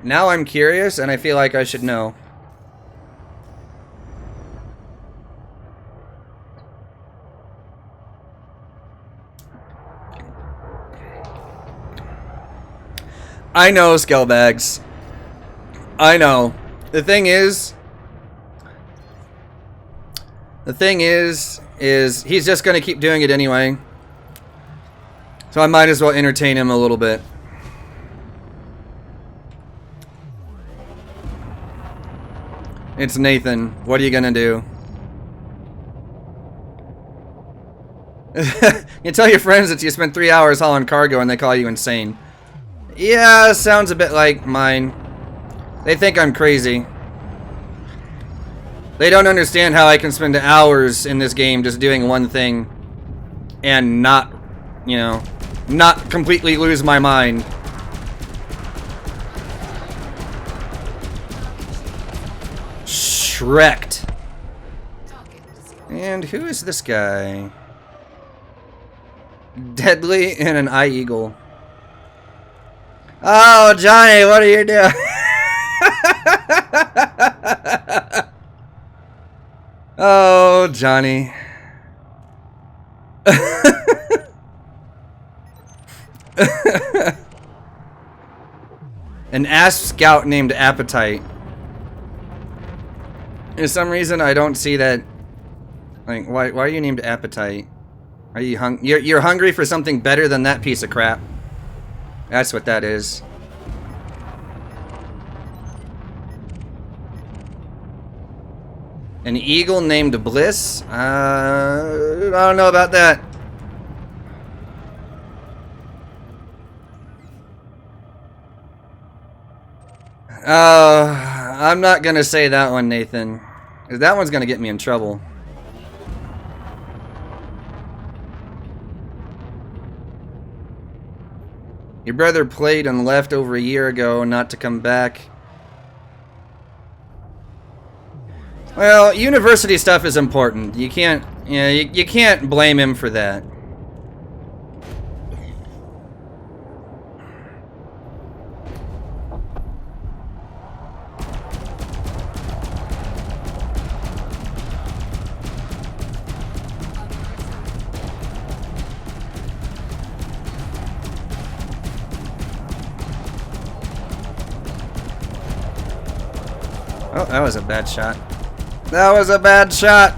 Now I'm curious and I feel like I should know. I know, Skellbags. I know. The thing is he's just gonna keep doing it anyway. So I might as well entertain him a little bit. It's Nathan. What are you gonna do? You tell your friends that you spent 3 hours hauling cargo and they call you insane. Yeah, sounds a bit like mine. They think I'm crazy. They don't understand how I can spend hours in this game just doing one thing and not, you know, not completely lose my mind. Shreked. And who is this guy? Deadly and an eye eagle. Oh, Johnny, what are you doing? Oh, Johnny. An asp scout named Appetite. For some reason, I don't see that. Like, why are you named Appetite? Are you you're hungry for something better than that piece of crap? That's what that is. An eagle named Bliss? I don't know about that. I'm not gonna say that one, Nathan. 'Cause that one's gonna get me in trouble. Your brother played and left over a year ago, not to come back. Well, university stuff is important. You can't, you can't blame him for that. Oh, that was a bad shot. That was a bad shot!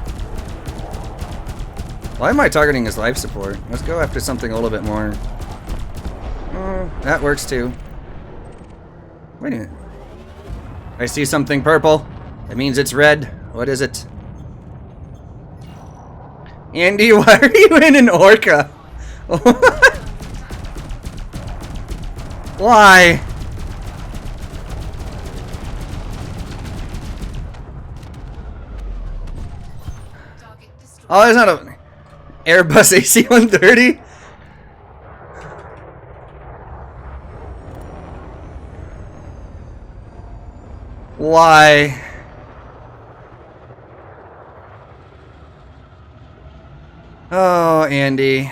Why am I targeting his life support? Let's go after something a little bit more. That works too. Wait a minute. I see something purple. That means it's red. What is it? Andy, why are you in an orca? Why? Oh, there's not a... Airbus AC-130? Why? Oh, Andy.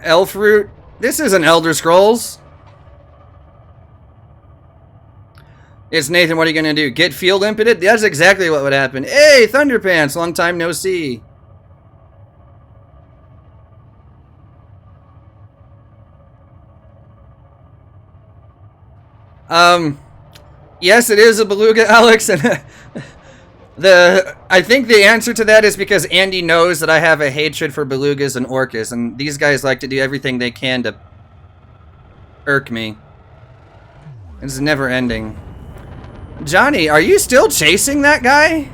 Elf root? This isn't Elder Scrolls. It's Nathan, what are you gonna do? Get field impotent? That's exactly what would happen. Hey, Thunderpants, long time no see. Yes, it is a beluga, Alex, and I think the answer to that is because Andy knows that I have a hatred for belugas and orcas, and these guys like to do everything they can to irk me. It's never ending. Johnny, are you still chasing that guy?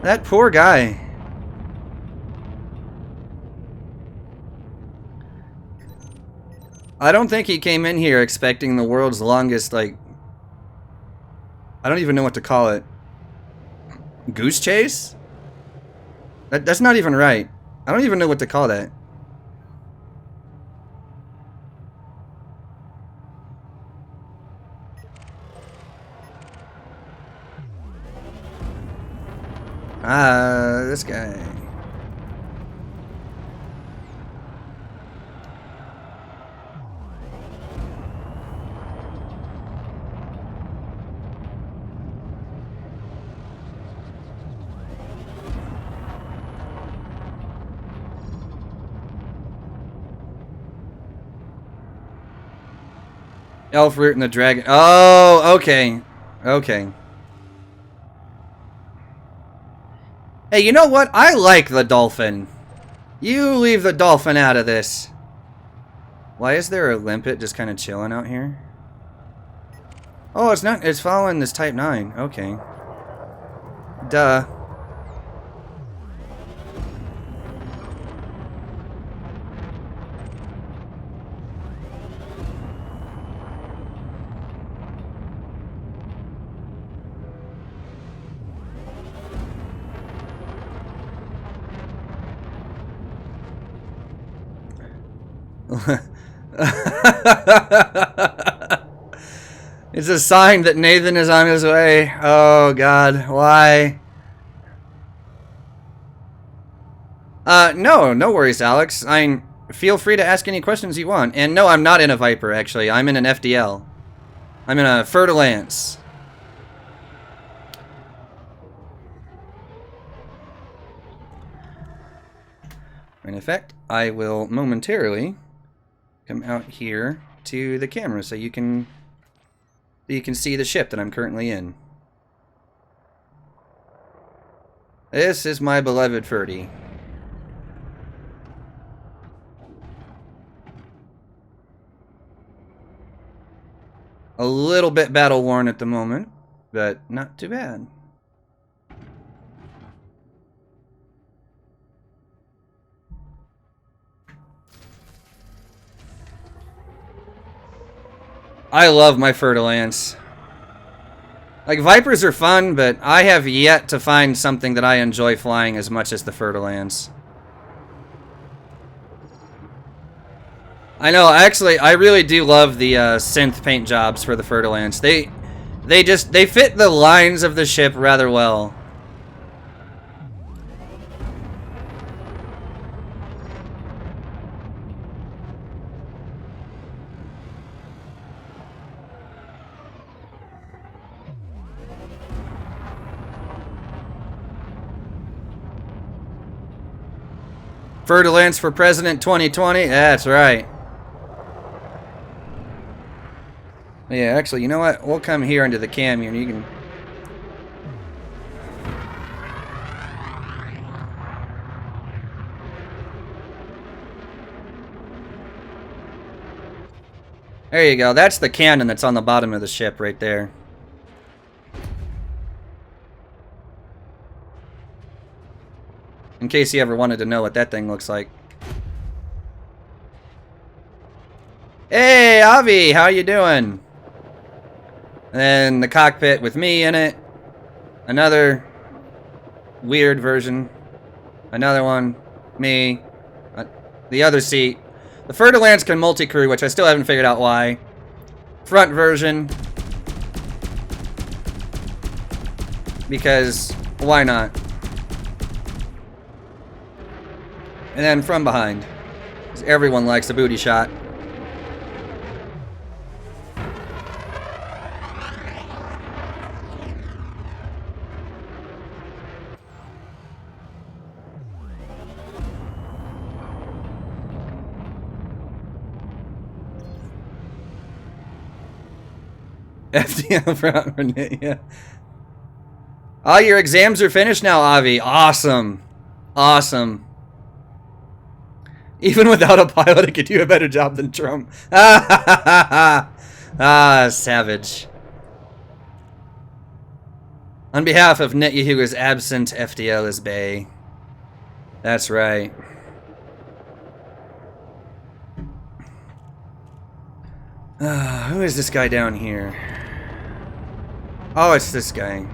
That poor guy. I don't think he came in here expecting the world's longest, like... I don't even know what to call it. Goose chase? That's not even right. I don't even know what to call that. This guy. Elf root and the dragon. Oh, okay. Okay. Hey, you know what? I like the dolphin. You leave the dolphin out of this. Why is there a limpet just kind of chilling out here? Oh, it's not. It's following this Type 9. Okay. Duh. It's a sign that Nathan is on his way. Oh God, why? No worries, Alex. Feel free to ask any questions you want. And no, I'm not in a Viper, actually. I'm in an FDL. I'm in a Fer-de-Lance. In effect, I will momentarily come out here to the camera so you can see the ship that I'm currently in. This is my beloved Ferdy. A little bit battle worn at the moment, but not too bad. I love my Fer-de-Lance. Like, Vipers are fun, but I have yet to find something that I enjoy flying as much as the Fer-de-Lance. I know, actually, I really do love the synth paint jobs for the Fer-de-Lance. They fit the lines of the ship rather well. Fer-de-Lance for President 2020? That's right. Yeah, actually, you know what? We'll come here into the cam here and you can... There you go. That's the cannon that's on the bottom of the ship right there. In case you ever wanted to know what that thing looks like. Hey, Avi, how you doing? And then the cockpit with me in it. Another weird version. Another one. Me. The other seat. The Fer-de-Lance can multi-crew, which I still haven't figured out why. Front version. Because, why not? And then from behind. Because everyone likes a booty shot. FDL front, yeah. Oh, your exams are finished now, Avi. Awesome. Awesome. Even without a pilot, it could do a better job than Trump. Ah, savage. On behalf of Netanyahu is absent, FDL is Bay. That's right. Who is this guy down here? Oh, it's this guy.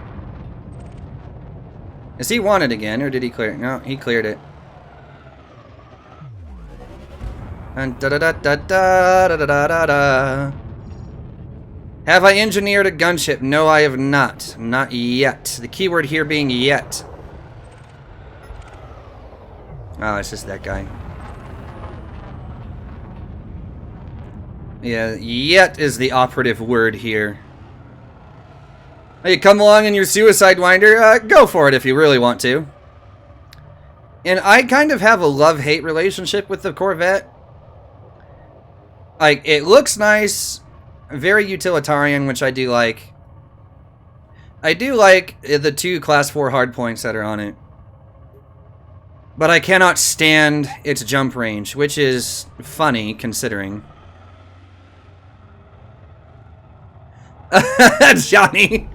Is he wanted again, or did he clear it? No, he cleared it. And da da da da da da da da da. Have I engineered a gunship? No, I have not. Not yet. The keyword here being yet. Oh, it's just that guy. Yeah, yet is the operative word here. Hey, come along in your suicide winder. Go for it if you really want to. And I kind of have a love-hate relationship with the Corvette. Like, it looks nice, very utilitarian, which I do like. I do like the 2 Class 4 hardpoints that are on it. But I cannot stand its jump range, which is funny, considering. Johnny!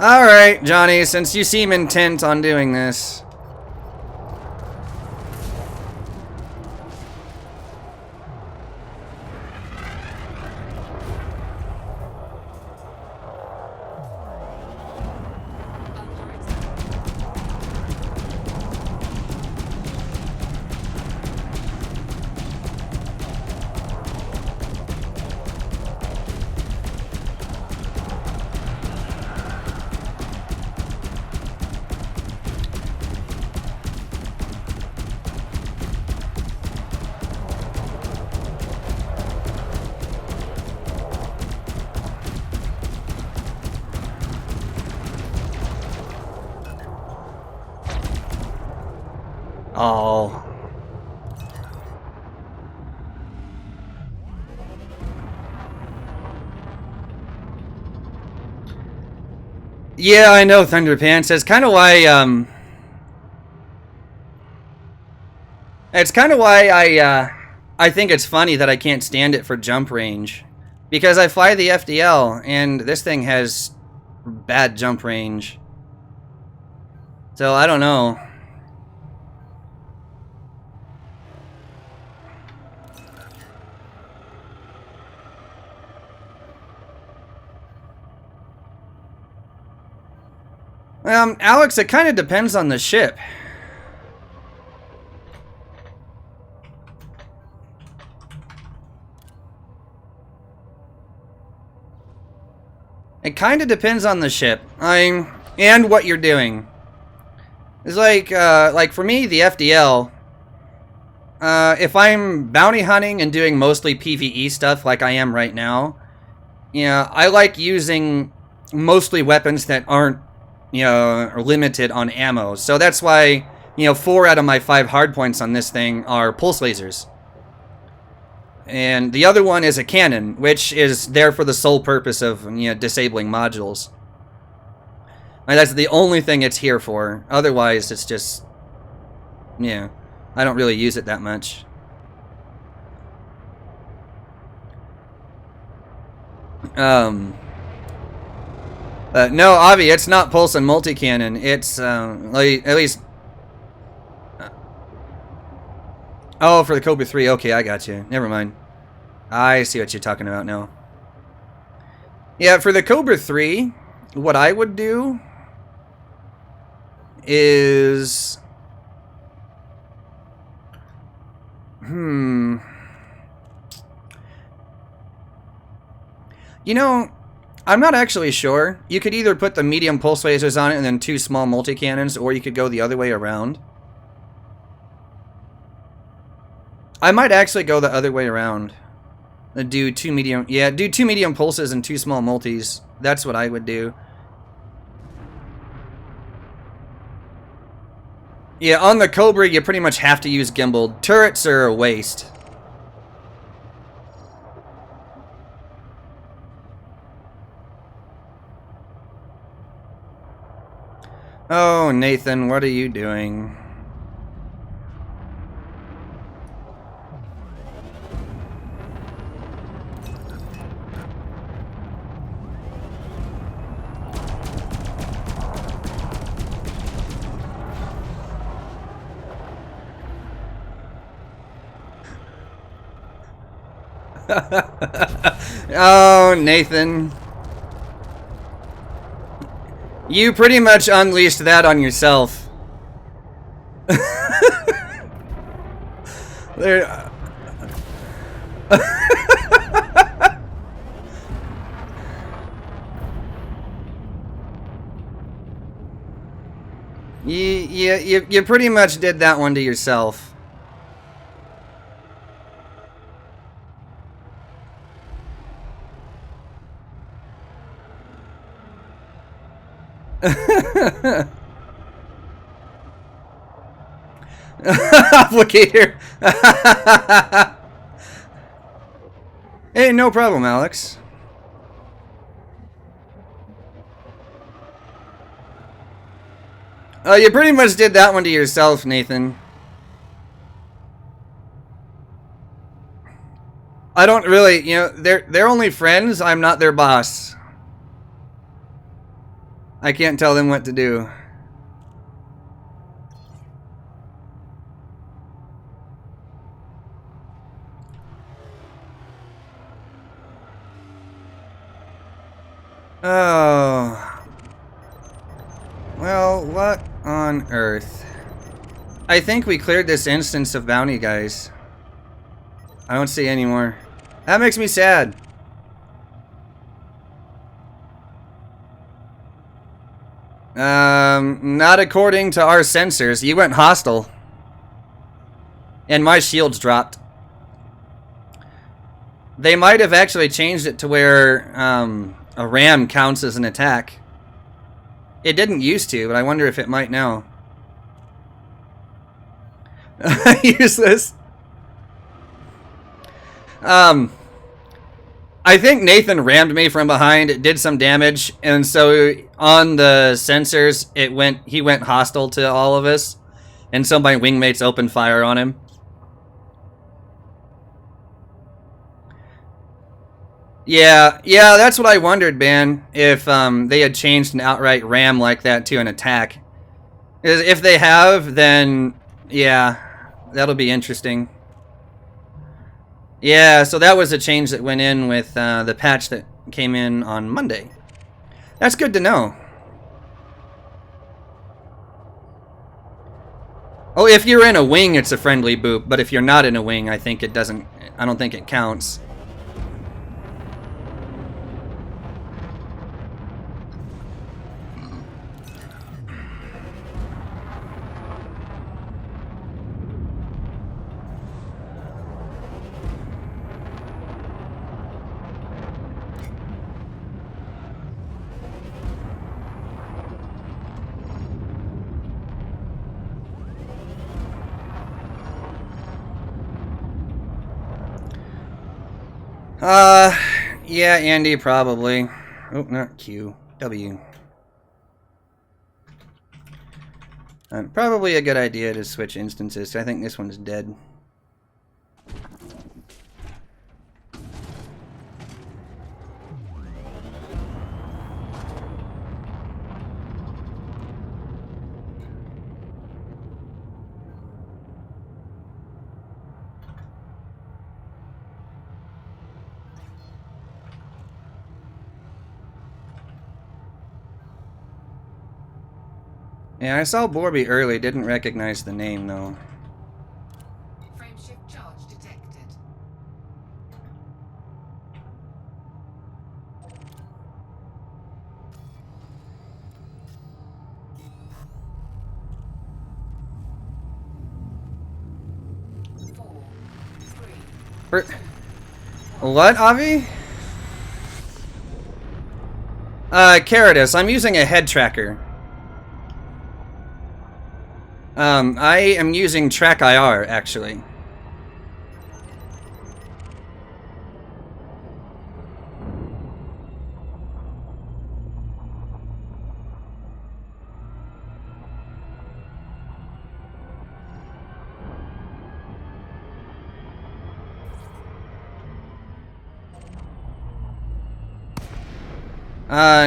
Alright, Johnny, since you seem intent on doing this. Oh. Yeah, I know, Thunderpants. That's kind of why, it's kind of why I think it's funny that I can't stand it for jump range. Because I fly the FDL, and this thing has bad jump range. So, I don't know. Alex, it kind of depends on the ship. It kind of depends on the ship. And what you're doing. It's like for me, the FDL, if I'm bounty hunting and doing mostly PvE stuff like I am right now, yeah, I like using mostly weapons that aren't, you know, are limited on ammo. So that's why, you know, 4 out of my 5 hardpoints on this thing are pulse lasers. And the other one is a cannon, which is there for the sole purpose of, you know, disabling modules. And that's the only thing it's here for. Otherwise, it's just, yeah, I don't really use it that much. No, Avi, it's not pulse and multi-cannon. It's, like, at least, Oh, for the Cobra 3. Okay, I got you. Never mind. I see what you're talking about now. Yeah, for the Cobra 3, what I would do is... You know, I'm not actually sure. You could either put the medium pulse lasers on it and then 2 small multi-cannons, or you could go the other way around. I might actually go the other way around. Do 2 medium... Yeah, do 2 medium pulses and 2 small multis. That's what I would do. Yeah, on the Cobra, you pretty much have to use gimbal. Turrets are a waste. Oh, Nathan, what are you doing? Oh, Nathan. You pretty much unleashed that on yourself. There. You pretty much did that one to yourself. Applicator. Hey, no problem, Alex. Oh, you pretty much did that one to yourself, Nathan. I don't really, you know, they're only friends. I'm not their boss. I can't tell them what to do. Oh. Well, what on earth? I think we cleared this instance of bounty guys. I don't see any more. That makes me sad. Not according to our sensors. You went hostile. And my shields dropped. They might have actually changed it to where a ram counts as an attack. It didn't used to, but I wonder if it might now. Useless. I think Nathan rammed me from behind. It did some damage, and so on the sensors, he went hostile to all of us, and so my wingmates opened fire on him. Yeah, that's what I wondered, man. If they had changed an outright ram like that to an attack. If they have, then yeah, that'll be interesting. Yeah, so that was a change that went in with the patch that came in on Monday. That's good to know. Oh, if you're in a wing, it's a friendly boop, but if you're not in a wing, I don't think it counts. Yeah, Andy, probably. Oh, not Q. W. Probably a good idea to switch instances. I think this one's dead. Yeah, I saw Borby early, didn't recognize the name though. Frameshift charge detected. What, Avi? Caritas, I'm using a head tracker. I am using Track IR, actually.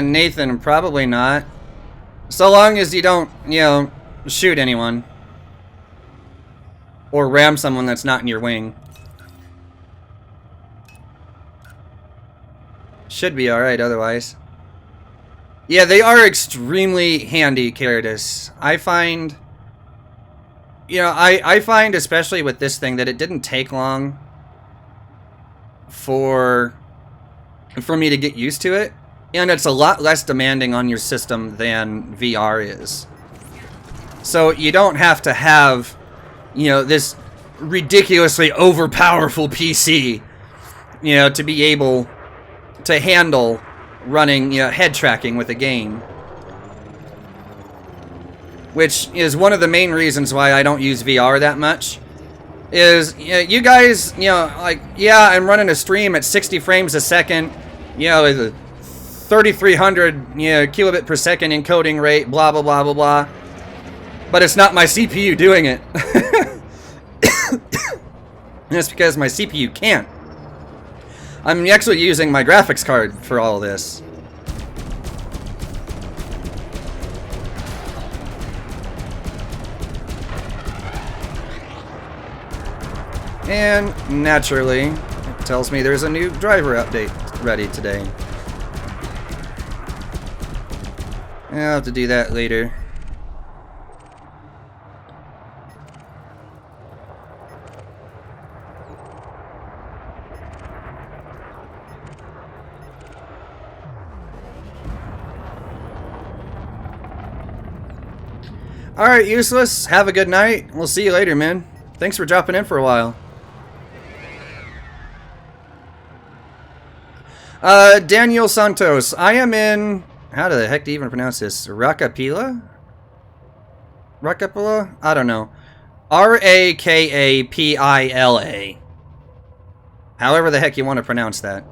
Nathan, probably not. So long as you don't, you know, shoot anyone. Or ram someone that's not in your wing. Should be alright otherwise. Yeah, they are extremely handy, Caritas. I find... You know, I find, especially with this thing, that it didn't take long for me to get used to it. And it's a lot less demanding on your system than VR is. So you don't have to have, you know, this ridiculously overpowerful PC, you know, to be able to handle running, you know, head tracking with a game. Which is one of the main reasons why I don't use VR that much. Is, you guys, you know, like, yeah, I'm running a stream at 60 frames a second, you know, with a 3,300, you know, kilobit per second encoding rate, blah, blah, blah, blah, blah. But it's not my CPU doing it. And it's because my CPU can't. I'm actually using my graphics card for all this. And naturally, it tells me there's a new driver update ready today. I'll have to do that later. Alright, Useless. Have a good night. We'll see you later, man. Thanks for dropping in for a while. Daniel Santos. I am in... How the heck do you even pronounce this? Rakapila? Rakapila? I don't know. R-A-K-A-P-I-L-A. However the heck you want to pronounce that.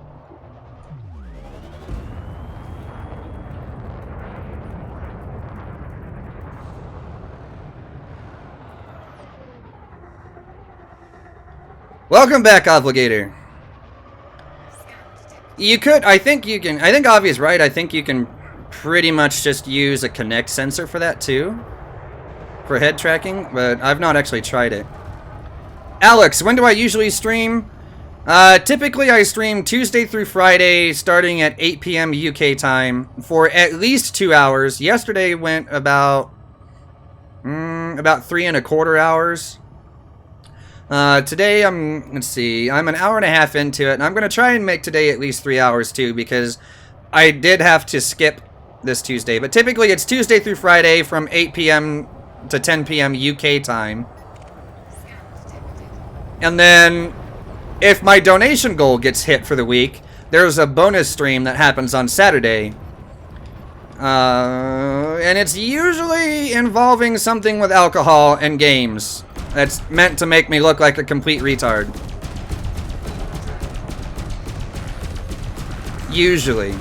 Welcome back, Obligator. You could, I think you can, I think Avi is right. I think you can pretty much just use a Kinect sensor for that too. For head tracking, but I've not actually tried it. Alex, when do I usually stream? Typically I stream Tuesday through Friday starting at 8 p.m. UK time for at least 2 hours. Yesterday went about 3¼ hours. Today let's see, I'm an hour and a half into it, and I'm going to try and make today at least 3 hours too, because I did have to skip this Tuesday. But typically it's Tuesday through Friday from 8 p.m. to 10 p.m. UK time. And then, if my donation goal gets hit for the week, there's a bonus stream that happens on Saturday. And it's usually involving something with alcohol and games. That's meant to make me look like a complete retard. Usually.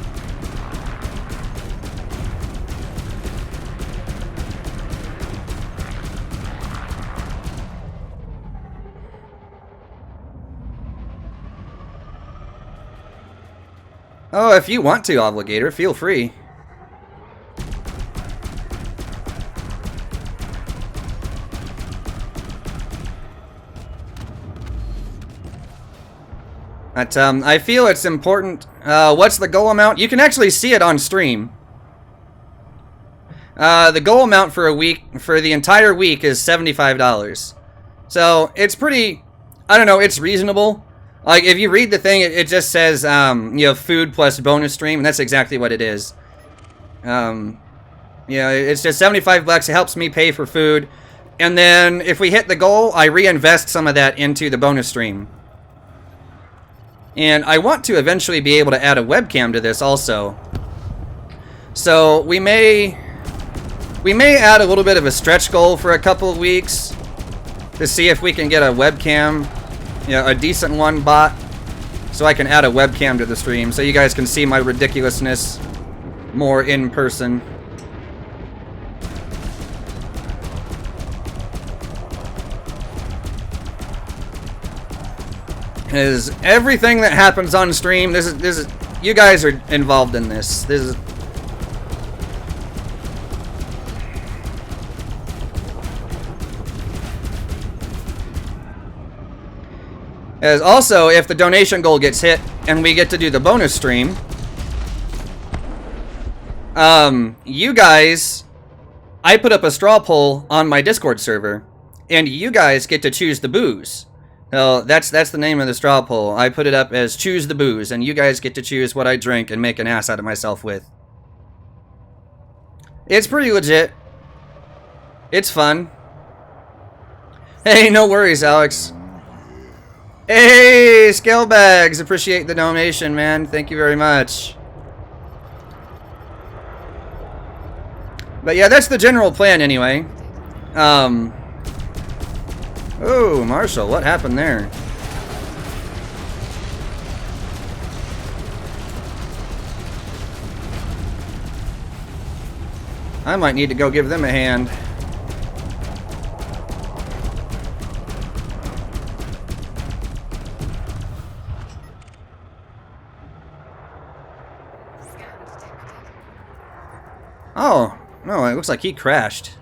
Oh, if you want to, Obligator, feel free. But, I feel it's important. What's the goal amount? You can actually see it on stream. The goal amount for the entire week is $75. So it's pretty, I don't know, it's reasonable. Like, if you read the thing, it just says, food plus bonus stream, and that's exactly what it is. It's just $75. It helps me pay for food. And then, if we hit the goal, I reinvest some of that into the bonus stream. And I want to eventually be able to add a webcam to this also. So, we may add a little bit of a stretch goal for a couple of weeks to see if we can get a webcam, a decent one bought, so I can add a webcam to the stream so you guys can see my ridiculousness more in person. Is everything that happens on stream, this is you guys are involved in this. This is as also, if the donation goal gets hit and we get to do the bonus stream, you guys, I put up a straw poll on my Discord server, and you guys get to choose the booze. So that's the name of the straw poll. I put it up as choose the booze, and you guys get to choose what I drink and make an ass out of myself with. It's pretty legit. It's fun. Hey, no worries, Alex. Hey, Scalebags, appreciate the donation, man. Thank you very much. But yeah, that's the general plan anyway. Oh, Marshall, what happened there? I might need to go give them a hand. Oh, no, it looks like he crashed.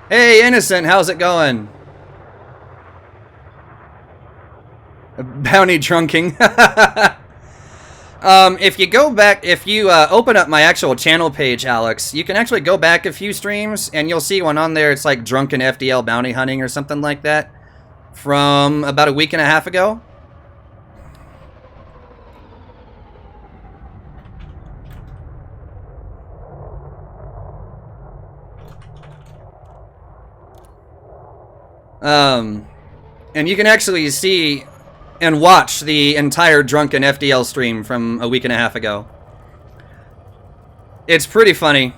Hey, Innocent, how's it going? Bounty trunking. If you go back, if you open up my actual channel page, Alex, you can actually go back a few streams, and you'll see one on there. It's like Drunken FDL Bounty Hunting or something like that from about a week and a half ago. And you can actually see and watch the entire Drunken FDL stream from a week and a half ago. It's pretty funny.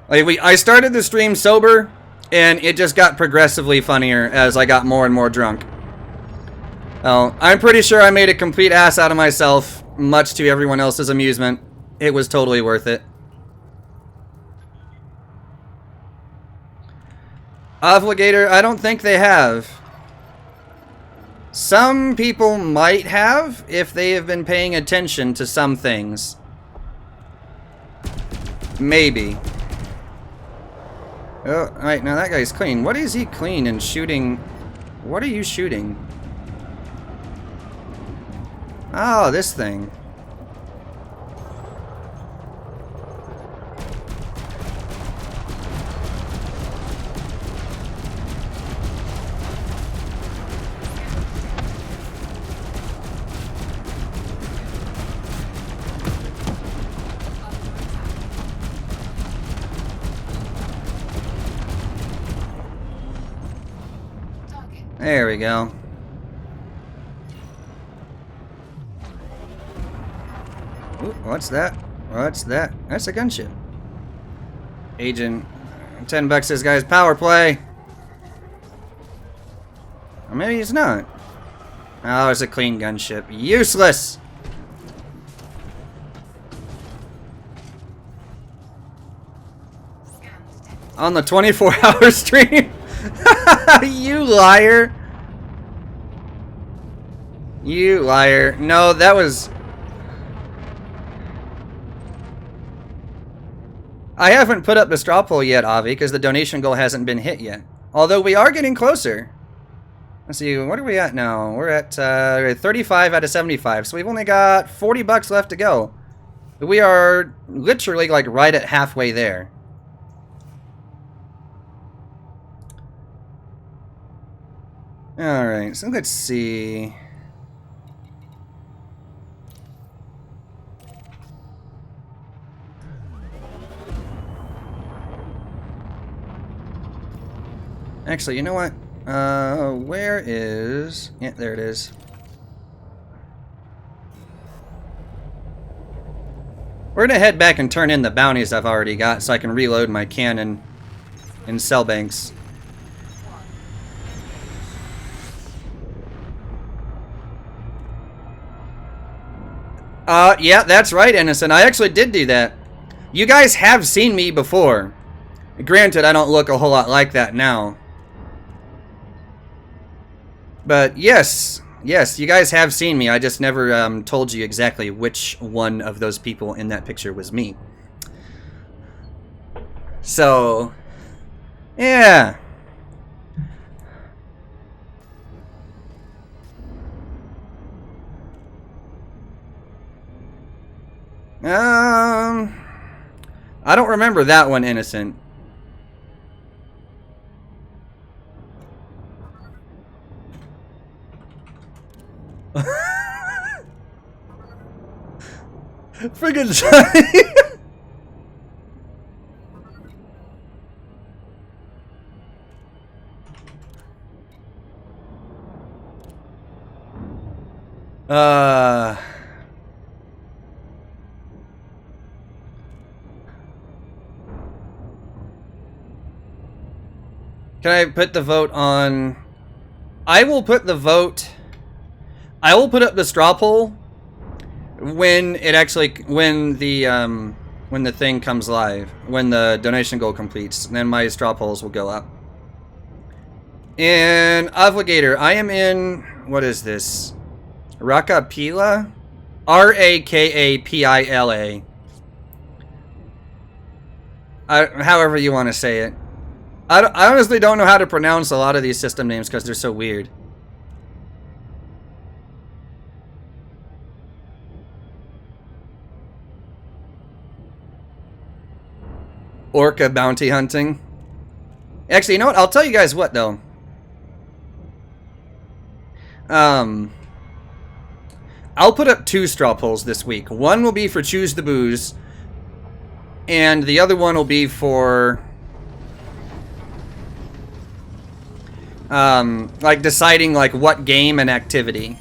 Like I started the stream sober, and it just got progressively funnier as I got more and more drunk. Well, I'm pretty sure I made a complete ass out of myself, much to everyone else's amusement. It was totally worth it. Obligator, I don't think they have. Some people might have, if they have been paying attention to some things. Maybe. Oh, alright, now that guy's clean. What is he clean and shooting? What are you shooting? Oh, this thing. There we go. Ooh, what's that? What's that? That's a gunship. Agent, $10 this guy's power play. Or maybe it's not. Oh, it's a clean gunship. Useless! On the 24-hour stream? You liar. You liar. No, that was... I haven't put up the straw poll yet, Avi, because the donation goal hasn't been hit yet. Although we are getting closer. Let's see, what are we at now? We're at 35 out of 75, so we've only got 40 bucks left to go. We are literally like right at halfway there. Alright, so let's see. Actually, you know what? Where is... Yeah, there it is. We're gonna head back and turn in the bounties I've already got so I can reload my cannon in cell banks. Yeah, that's right, Innocent. I actually did do that. You guys have seen me before. Granted, I don't look a whole lot like that now. But yes, you guys have seen me. I just never told you exactly which one of those people in that picture was me. So, yeah. I don't remember that one, Innocent. Friggin' Johnny. Can I put the vote on... I will put the vote... I will put up the straw poll when it actually... when the thing comes live. When the donation goal completes. Then my straw polls will go up. And Obligator, I am in... What is this? Rakapila? Rakapila. However you want to say it. I honestly don't know how to pronounce a lot of these system names because they're so weird. Orca bounty hunting. Actually, you know what? I'll tell you guys what, though. I'll put up 2 straw polls this week. One will be for Choose the Booze, and the other one will be for... like deciding like what game and activity.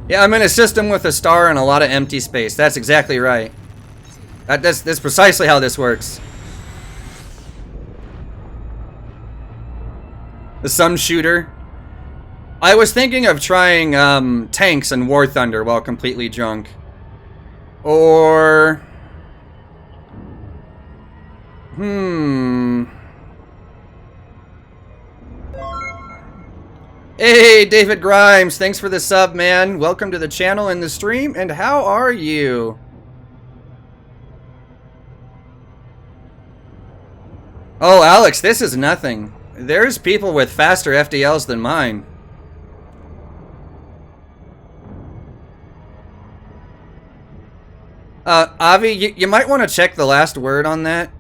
Yeah, I'm in a system with a star and a lot of empty space. That's exactly right. That's precisely how this works. The Sun Shooter. I was thinking of trying tanks and War Thunder while completely drunk. Or... Hey, David Grimes. Thanks for the sub, man. Welcome to the channel and the stream. And how are you? Oh, Alex, this is nothing. There's people with faster FDLs than mine. Avi, you might want to check the last word on that,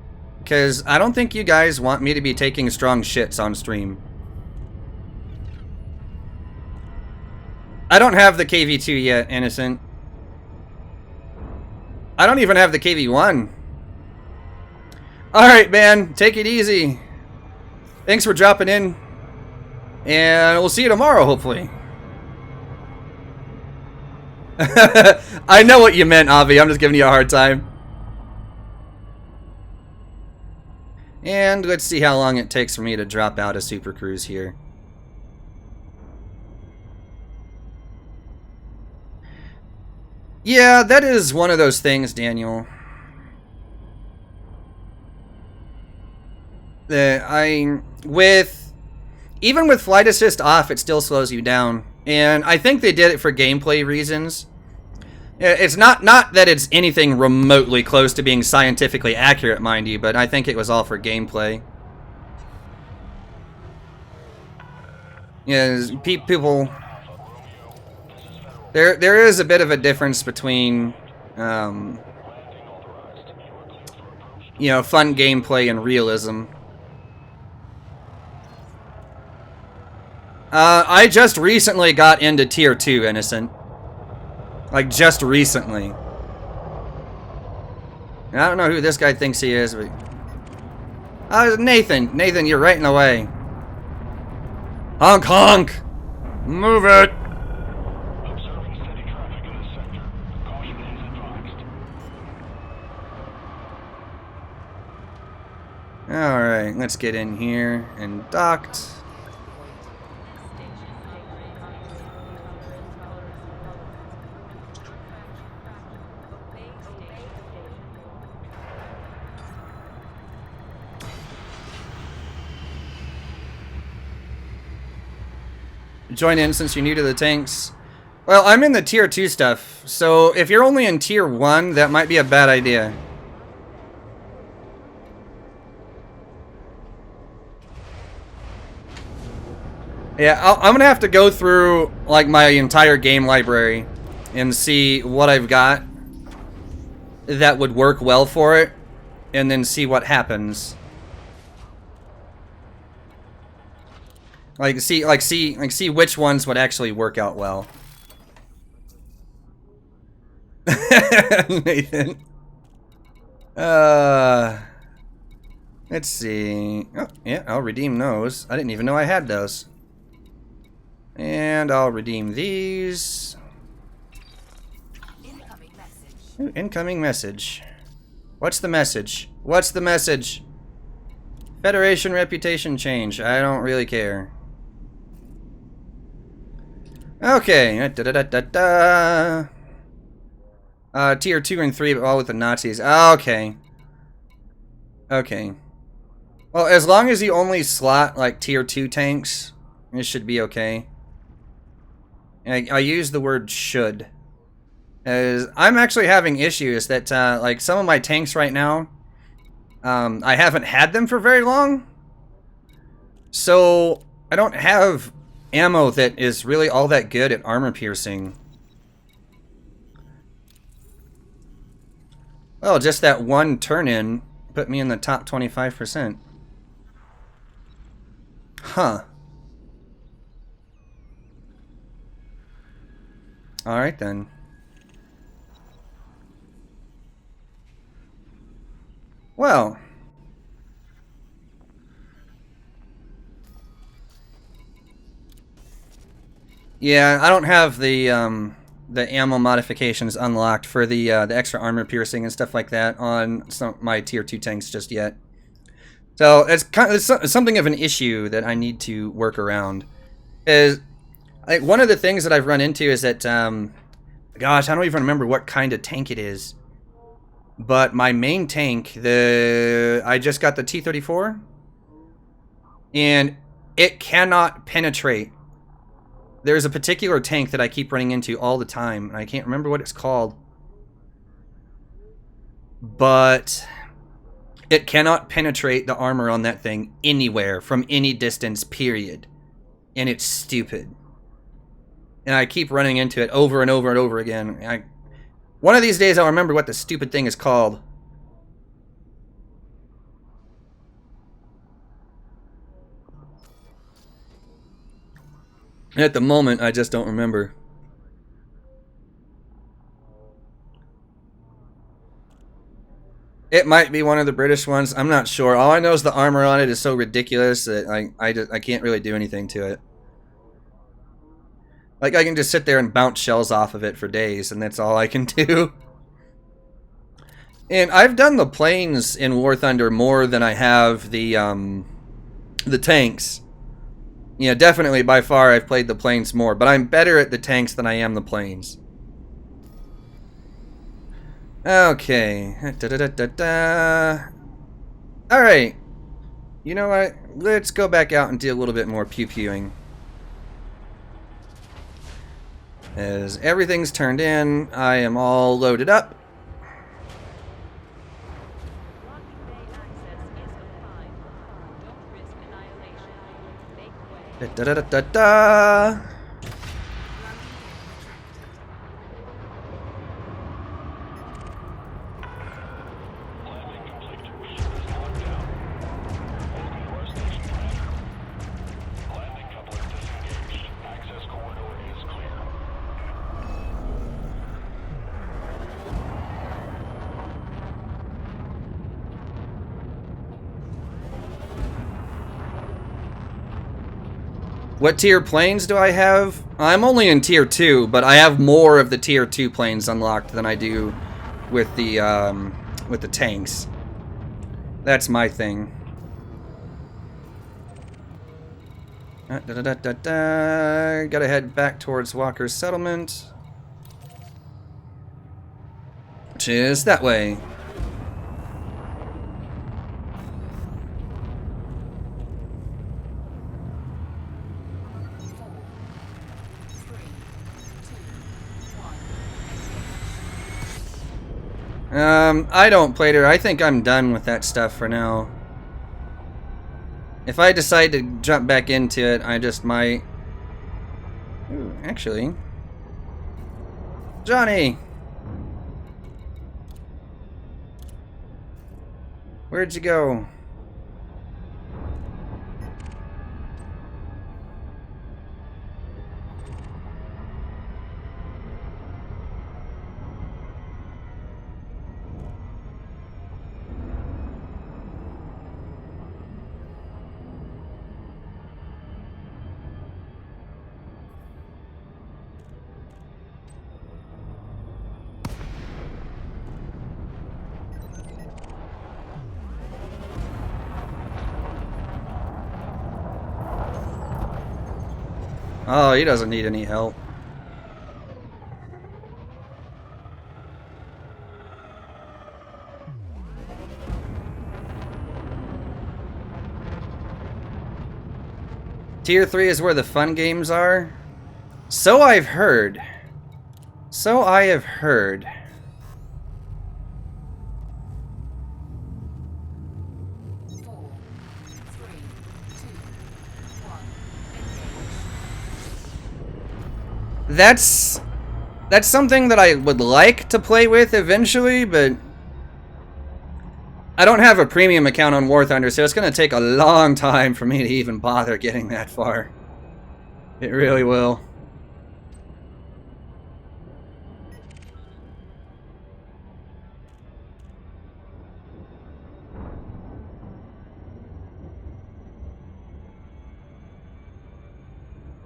because I don't think you guys want me to be taking strong shits on stream. I don't have the KV2 yet, Innocent. I don't even have the KV1. Alright, man, take it easy. Thanks for dropping in, and we'll see you tomorrow, hopefully. I know what you meant, Avi. I'm just giving you a hard time. And let's see how long it takes for me to drop out of Super Cruise here. Yeah, that is one of those things, Daniel. Even with flight assist off, it still slows you down. And I think they did it for gameplay reasons. It's not that it's anything remotely close to being scientifically accurate, mind you, but I think it was all for gameplay. Yeah, people... There is a bit of a difference between, fun gameplay and realism. I just recently got into Tier 2, Innocent. Like, just recently. I don't know who this guy thinks he is, but... Nathan. Nathan, you're right in the way. Honk, honk! Move it! Observing steady traffic in this sector. Caution is advised. Alright, let's get in here and docked. Join in since you're new to the tanks. Well, I'm in the Tier 2 stuff, so if you're only in Tier 1, that might be a bad idea. Yeah, I'm gonna have to go through, like, my entire game library and see what I've got that would work well for it, and then see what happens. See which ones would actually work out well. Nathan. Let's see. Oh, yeah, I'll redeem those. I didn't even know I had those. And I'll redeem these. Incoming message. Ooh, incoming message. What's the message? What's the message? Federation reputation change. I don't really care. Okay. Tier 2 and 3, but all with the Nazis. Okay. Okay. Well, as long as you only slot, like, Tier 2 tanks, it should be okay. I use the word should. As I'm actually having issues that, like, some of my tanks right now, I haven't had them for very long. So, I don't have ammo that is really all that good at armor piercing. Well, just that one turn-in put me in the top 25%. Huh. Alright then. Well. Yeah, I don't have the ammo modifications unlocked for the extra armor piercing and stuff like that on my Tier 2 tanks just yet. So it's something of an issue that I need to work around. One of the things that I've run into is that, gosh, I don't even remember what kind of tank it is. But my main tank, I just got the T-34, and it cannot penetrate. There's a particular tank that I keep running into all the time, and I can't remember what it's called. But it cannot penetrate the armor on that thing anywhere, from any distance, period. And it's stupid. And I keep running into it over and over and over again. One of these days I'll remember what the stupid thing is called. At the moment, I just don't remember. It might be one of the British ones. I'm not sure. All I know is the armor on it is so ridiculous that I can't really do anything to it. Like, I can just sit there and bounce shells off of it for days, and that's all I can do. And I've done the planes in War Thunder more than I have the tanks. Yeah, definitely, by far, I've played the planes more, but I'm better at the tanks than I am the planes. Okay. Alright. You know what? Let's go back out and do a little bit more pew-pewing. As everything's turned in, I am all loaded up. Da da da da da. Landing complete. Ship is locked down. Welcome to our station, Commander. Landing coupler disengaged. Access corridor is clear. What tier planes do I have? I'm only in tier 2, but I have more of the tier 2 planes unlocked than I do with the tanks. That's my thing. Da, da, da, da, da. Gotta head back towards Walker's settlement, which is that way. I don't play her. I think I'm done with that stuff for now. If I decide to jump back into it, I just might. Ooh, actually. Johnny! Where'd you go? Oh, he doesn't need any help. Tier 3 is where the fun games are? So I've heard. So I have heard. That's something that I would like to play with eventually, but I don't have a premium account on War Thunder, so it's going to take a long time for me to even bother getting that far. It really will.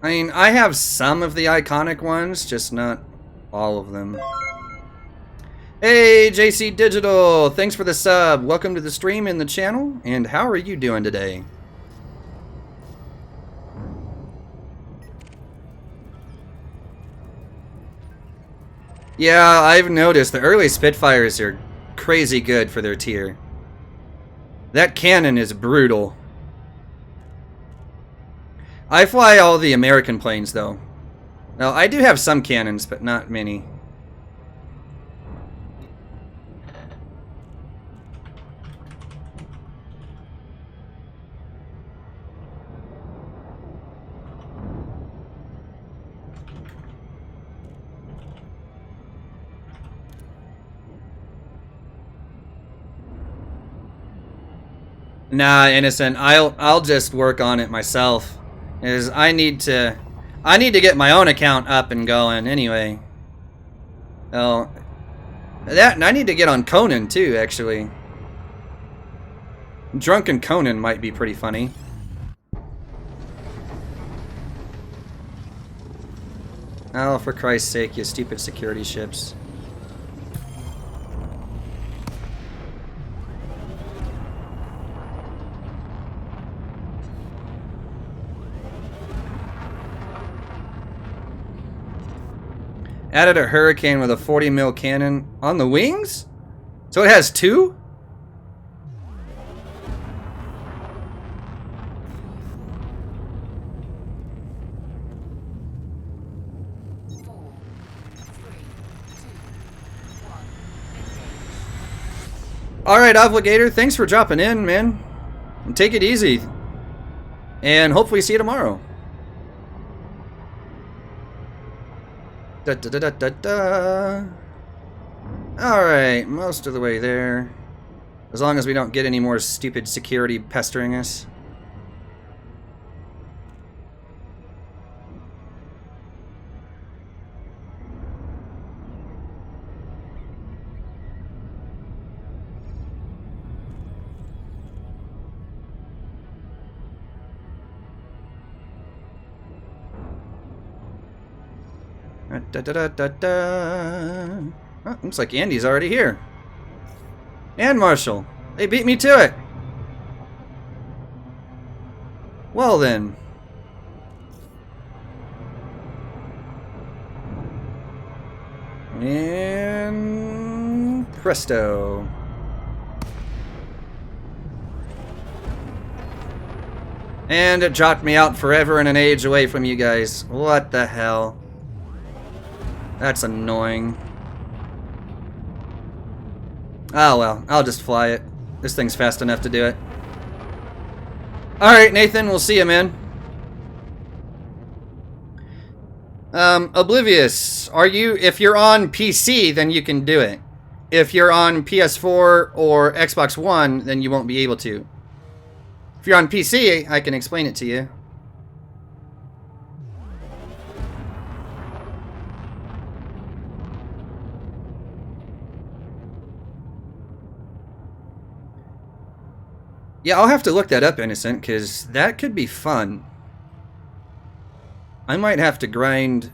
I mean, I have some of the iconic ones, just not all of them. Hey, JC Digital! Thanks for the sub. Welcome to the stream and the channel. And how are you doing today? Yeah, I've noticed the early Spitfires are crazy good for their tier. That cannon is brutal. I fly all the American planes, though. Now, I do have some cannons, but not many. Nah, Innocent. I'll just work on it myself. Is I need to get my own account up and going anyway. Oh, I need to get on Conan too, actually. Drunken Conan might be pretty funny. Oh, for Christ's sake, you stupid security ships. Added a Hurricane with a 40 mil cannon on the wings? So it has two? Alright, Obligator, thanks for dropping in, man. Take it easy. And hopefully see you tomorrow. Da da da da da da. Alright, most of the way there. As long as we don't get any more stupid security pestering us. Da da da da da. Oh, looks like Andy's already here. And Marshall. They beat me to it. Well then. And presto. And it dropped me out forever and an age away from you guys. What the hell? That's annoying. Oh well, I'll just fly it. This thing's fast enough to do it. Alright, Nathan, we'll see you, man. Oblivious, if you're on PC, then you can do it. If you're on PS4 or Xbox One, then you won't be able to. If you're on PC, I can explain it to you. Yeah, I'll have to look that up, Innocent, because that could be fun. I might have to grind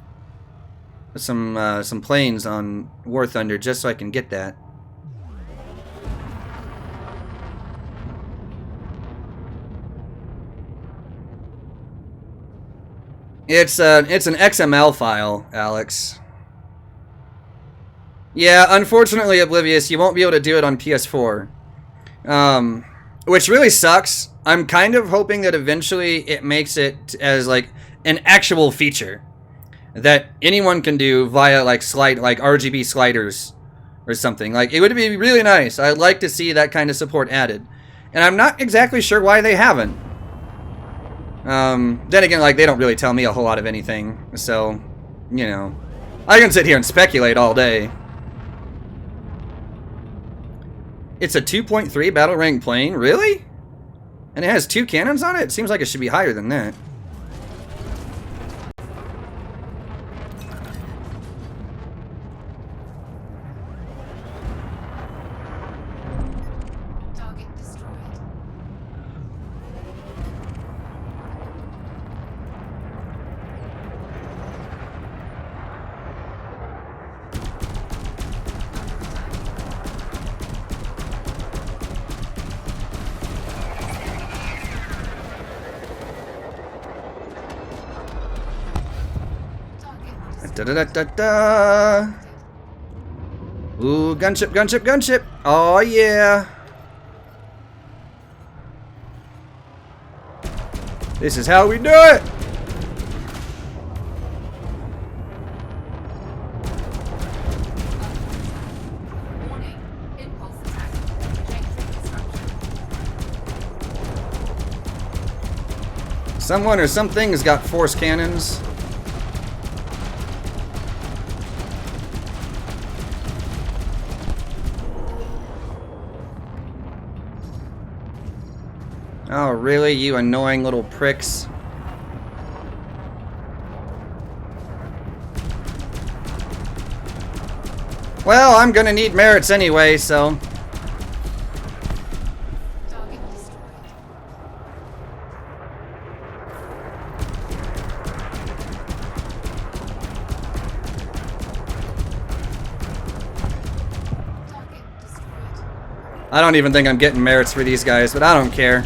some planes on War Thunder just so I can get that. It's an XML file, Alex. Yeah, unfortunately, Oblivious, you won't be able to do it on PS4. Which really sucks. I'm kind of hoping that eventually it makes it as like an actual feature that anyone can do via like RGB sliders or something. Like, it would be really nice. I'd like to see that kind of support added. And I'm not exactly sure why they haven't. Then again, like, they don't really tell me a whole lot of anything. So, you know, I can sit here and speculate all day. It's a 2.3 battle rank plane? Really? And it has 2 cannons on it? It seems like it should be higher than that. Target destroyed. Da da da da da. Ooh, gunship, gunship, gunship. Oh yeah. This is how we do it. Warning. Impulse attack. Projected disruption. Someone or something has got force cannons. Oh, really, you annoying little pricks. Well, I'm gonna need merits anyway, so... Target destroyed. Target destroyed. I don't even think I'm getting merits for these guys, but I don't care.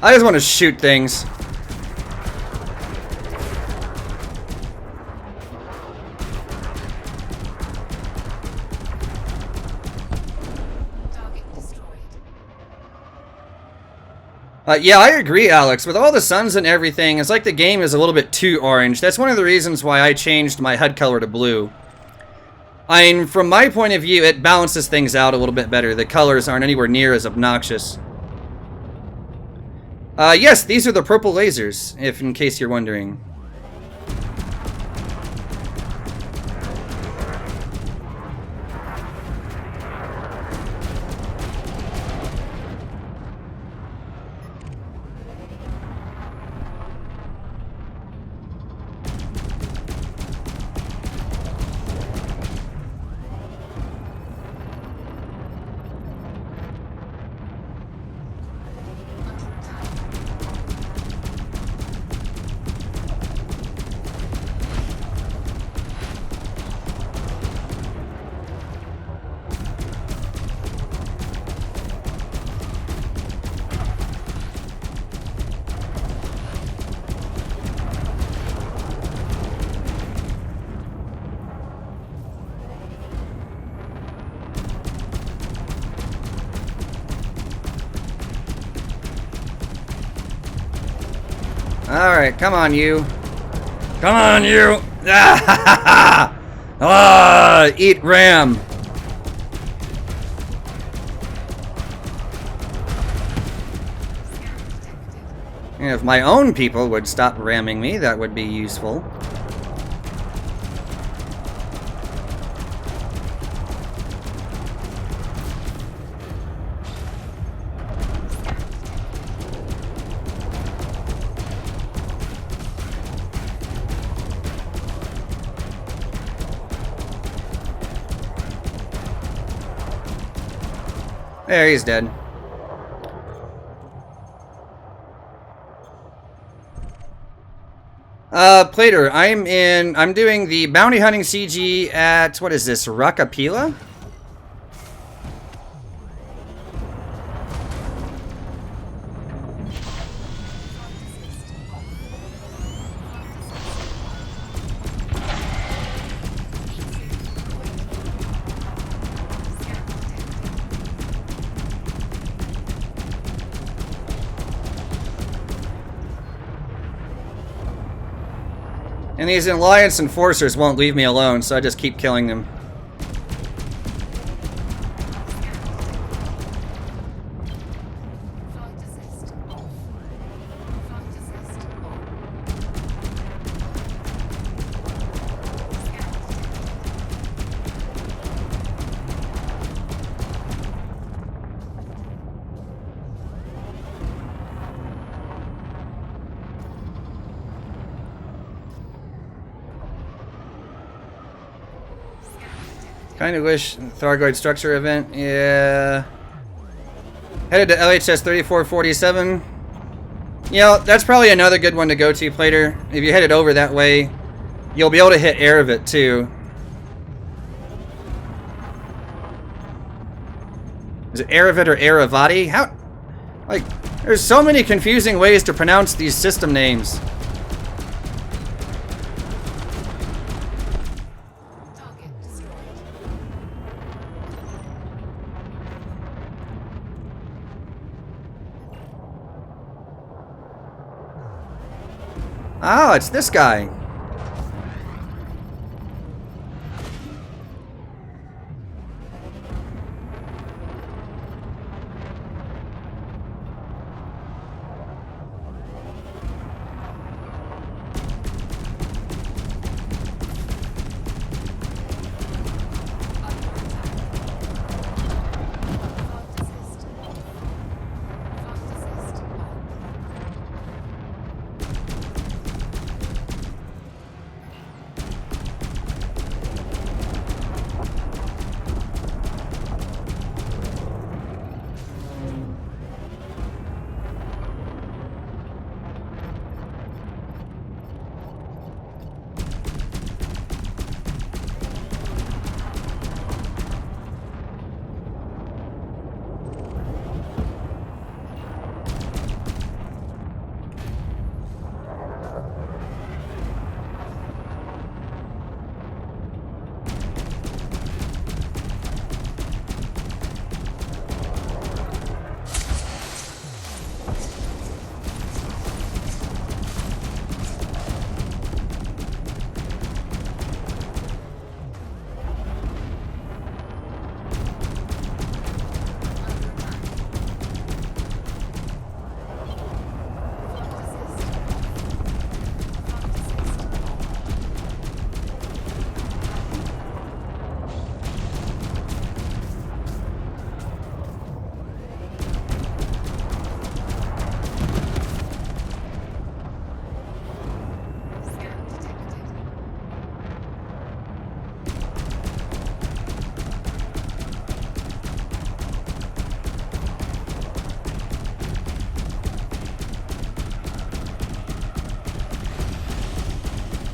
I just want to shoot things. Target destroyed. Yeah, I agree, Alex. With all the suns and everything, it's like the game is a little bit too orange. That's one of the reasons why I changed my HUD color to blue. I mean, from my point of view, it balances things out a little bit better. The colors aren't anywhere near as obnoxious. Yes, these are the purple lasers, if in case you're wondering. Alright, come on, you. Come on, you! Ah, eat ram! And if my own people would stop ramming me, that would be useful. There, he's dead. Plater, I'm doing the bounty hunting CG at, what is this, Rakapila? And these Alliance enforcers won't leave me alone, so I just keep killing them. Kind of wish Thargoid structure event, yeah. Headed to LHS 3447. You know, that's probably another good one to go to, Plater. If you headed over that way, you'll be able to hit Erevat too. Is it Erevat or Eravati? How? Like, there's so many confusing ways to pronounce these system names. Oh, it's this guy.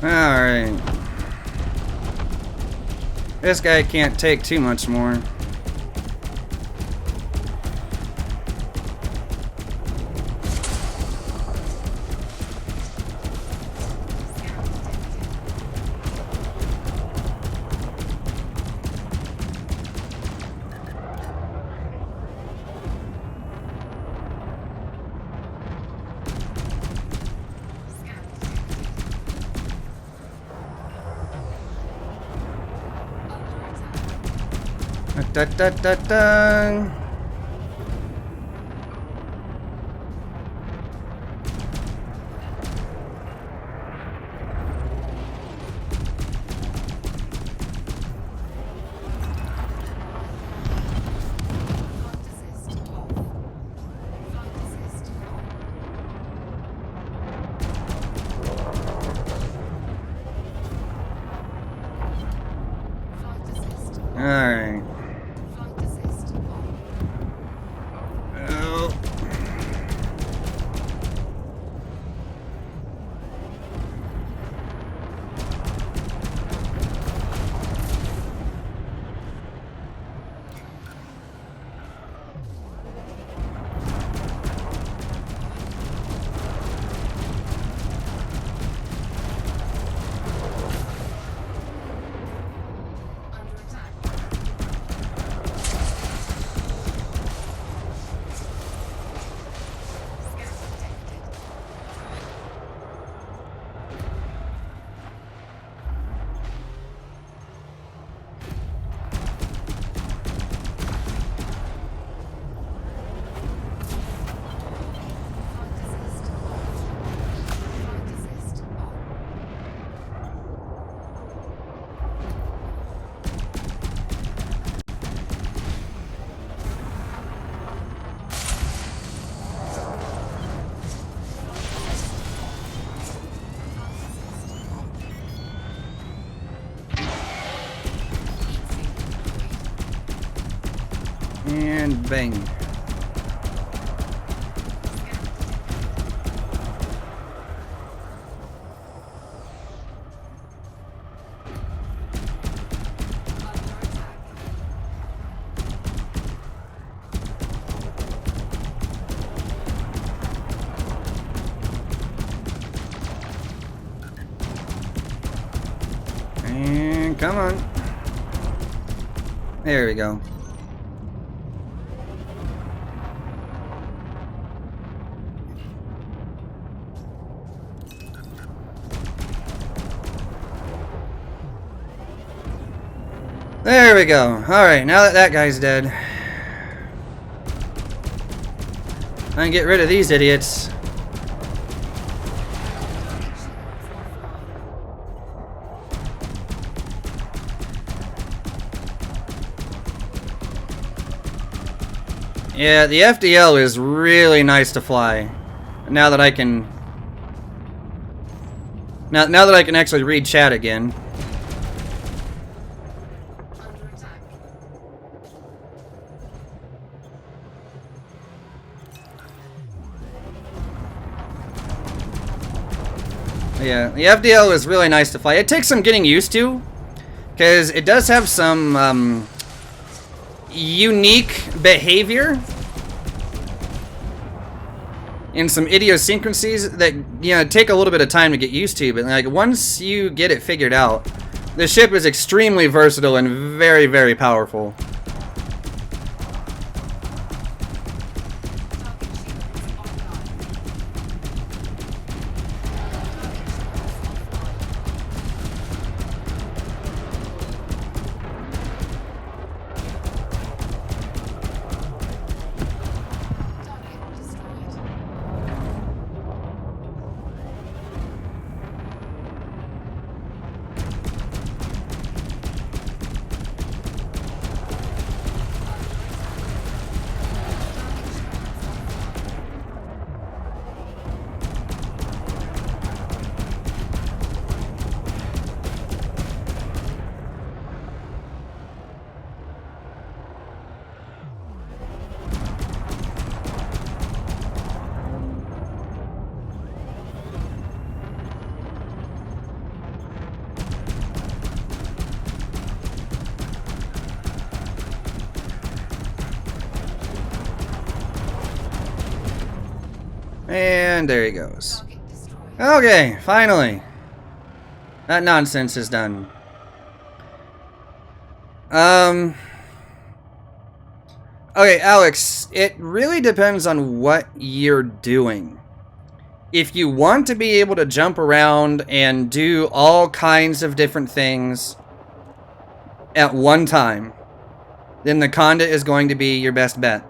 Alright. This guy can't take too much more. Da da da da. Alright. Oh. And bang. And come on. There we go. There we go. Alright, now that that guy's dead, I can get rid of these idiots. Yeah, the FDL is really nice to fly. Now that I can... Now that I can actually read chat again. Yeah, the FDL is really nice to fly. It takes some getting used to, because it does have some unique behavior and some idiosyncrasies that, you know, take a little bit of time to get used to. But like once you get it figured out, the ship is extremely versatile and very, very powerful. And there he goes. Target destroyed. Okay, finally. That nonsense is done. Okay, Alex, it really depends on what you're doing. If you want to be able to jump around and do all kinds of different things at one time, then the Conda is going to be your best bet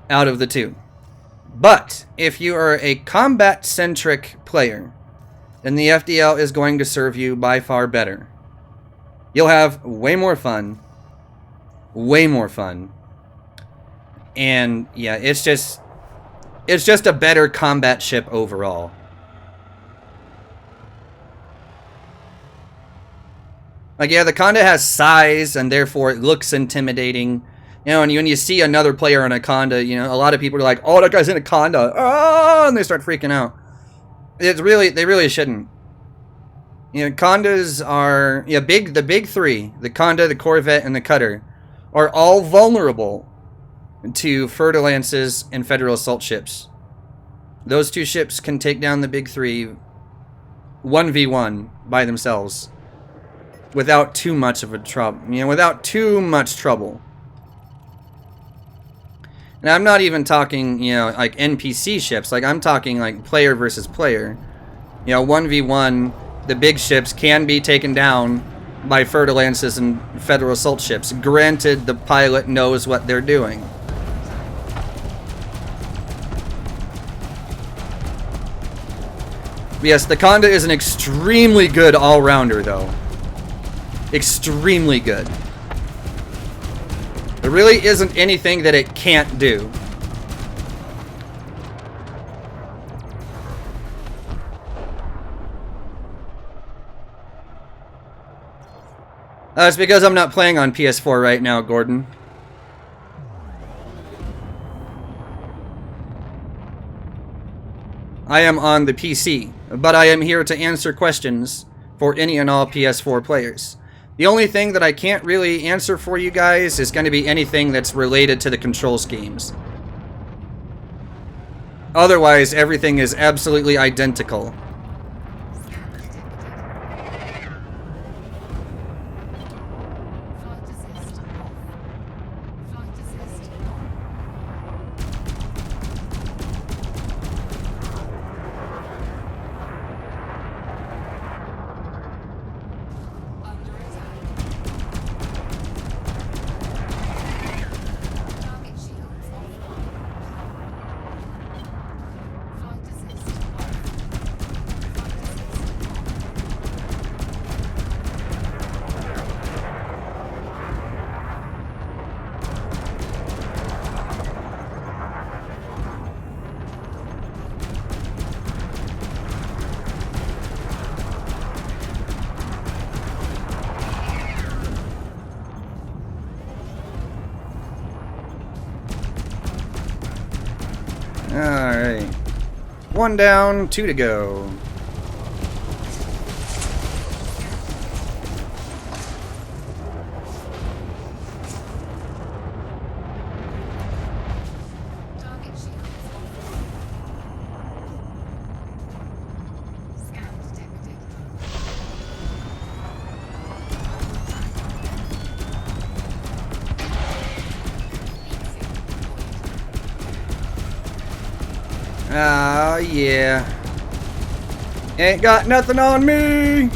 out of the two. But if you are a combat-centric player, then the FDL is going to serve you by far better. You'll have way more fun. Way more fun. And yeah, it's just a better combat ship overall. Like, yeah, the Conda has size, and therefore it looks intimidating. You know, and when you see another player on a Conda, you know, a lot of people are like, oh, that guy's in a Conda. Oh, and they start freaking out. They really shouldn't. You know, Condas are, yeah, the big three, the Conda, the Corvette, and the Cutter, are all vulnerable to Fer-de-Lances and Federal assault ships. Those two ships can take down the big three 1v1 by themselves without too much of a trouble. You know, without too much trouble. And I'm not even talking, you know, like NPC ships. Like, I'm talking like player versus player. You know, 1v1, the big ships can be taken down by Fer-de-Lances and Federal assault ships. Granted, the pilot knows what they're doing. Yes, the Conda is an extremely good all-rounder, though. Extremely good. There really isn't anything that it can't do. It's because I'm not playing on PS4 right now, Gordon. I am on the PC, but I am here to answer questions for any and all PS4 players. The only thing that I can't really answer for you guys is going to be anything that's related to the control schemes. Otherwise, everything is absolutely identical. Flight assist off. Flight assist under attack. Target shields offline. Flight assist off. Flight assist on. Alright. One down, two to go. Target shields offline. Scan detected. Ah, yeah. Ain't got nothing on me.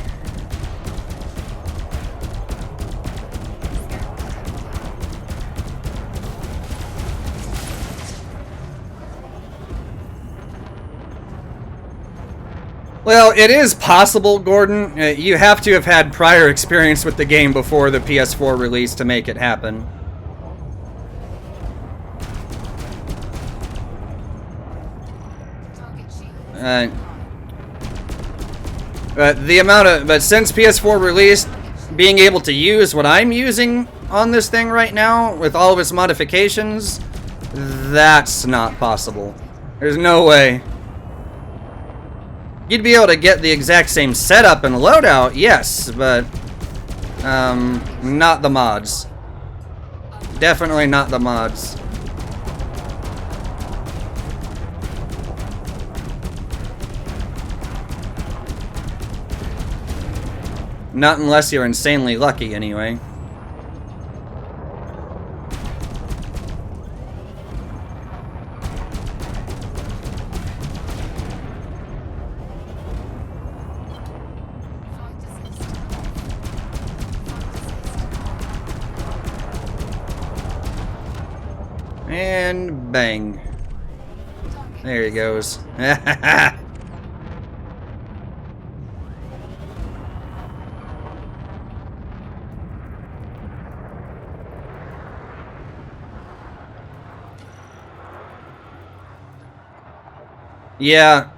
Well, it is possible, Gordon. You have to have had prior experience with the game before the PS4 release to make it happen. Target shields Uh, offline. but since PS4 released, being able to use what I'm using on this thing right now with all of its modifications, that's not possible. There's no way. You'd be able to get the exact same setup and loadout, yes, but not the mods. Definitely not the mods. Not unless you're insanely lucky, anyway. Flight assist. And bang. Target There he goes. Yeah.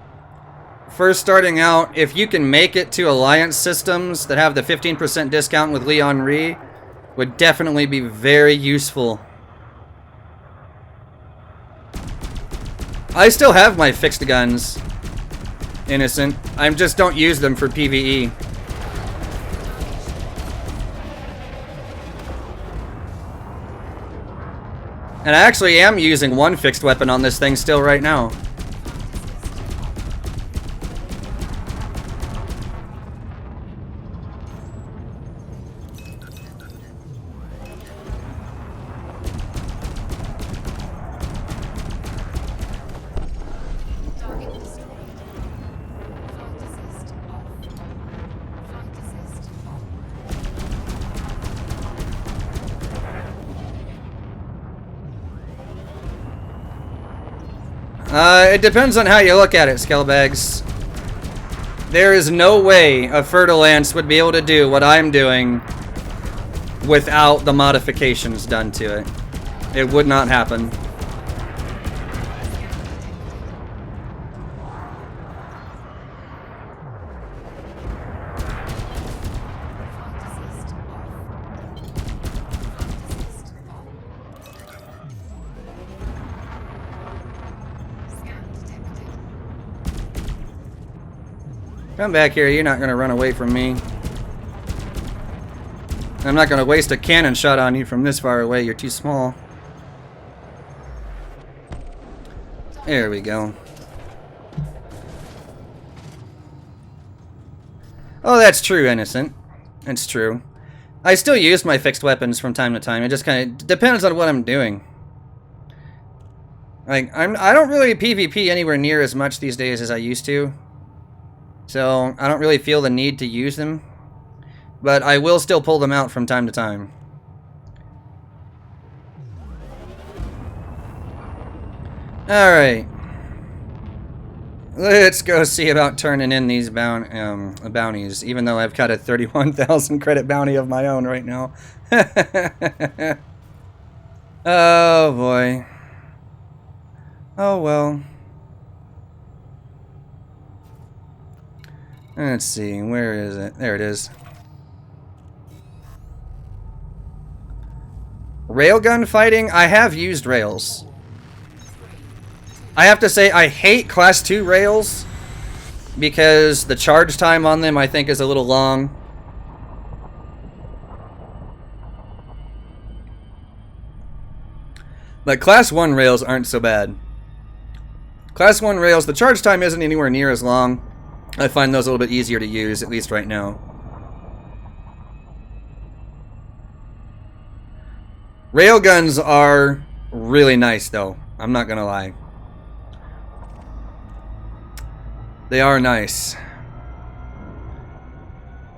First starting out, if you can make it to Alliance systems that have the 15% discount with Leon Ree, would definitely be very useful. I still have my fixed guns, Innocent. I just don't use them for PvE. And I actually am using one fixed weapon on this thing still right now. Target destroyed. Flight assist off. Flight assist on. It depends on how you look at it, Skellbags. There is no way a Fer-de-Lance would be able to do what I'm doing without the modifications done to it. It would not happen. Flight assist off. Flight assist on. Scan detected. Come back here, you're not gonna run away from me. I'm not gonna waste a cannon shot on you from this far away, you're too small. There we go. Oh, that's true, Innocent. It's true. I still use my fixed weapons from time to time. It just kind of depends on what I'm doing. Like, I don't really PvP anywhere near as much these days as I used to. So, I don't really feel the need to use them. But I will still pull them out from time to time. Alright. Let's go see about turning in these bounties, even though I've got a 31,000 credit bounty of my own right now. Oh boy. Oh well. Let's see, where is it? There it is. Railgun fighting? I have used rails. I have to say, I hate Class 2 rails because the charge time on them, I think, is a little long. But Class 1 rails aren't so bad. Class 1 rails, the charge time isn't anywhere near as long. I find those a little bit easier to use, at least right now. Railguns are really nice, though. I'm not gonna lie. They are nice.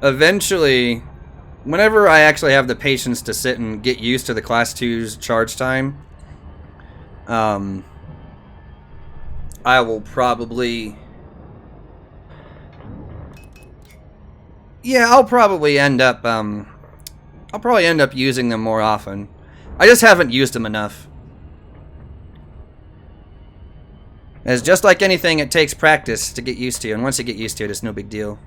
Eventually, whenever I actually have the patience to sit and get used to the Class 2's charge time, I will probably... Yeah, I'll probably end up using them more often. I just haven't used them enough. As just like anything, it takes practice to get used to, and once you get used to it, it's no big deal.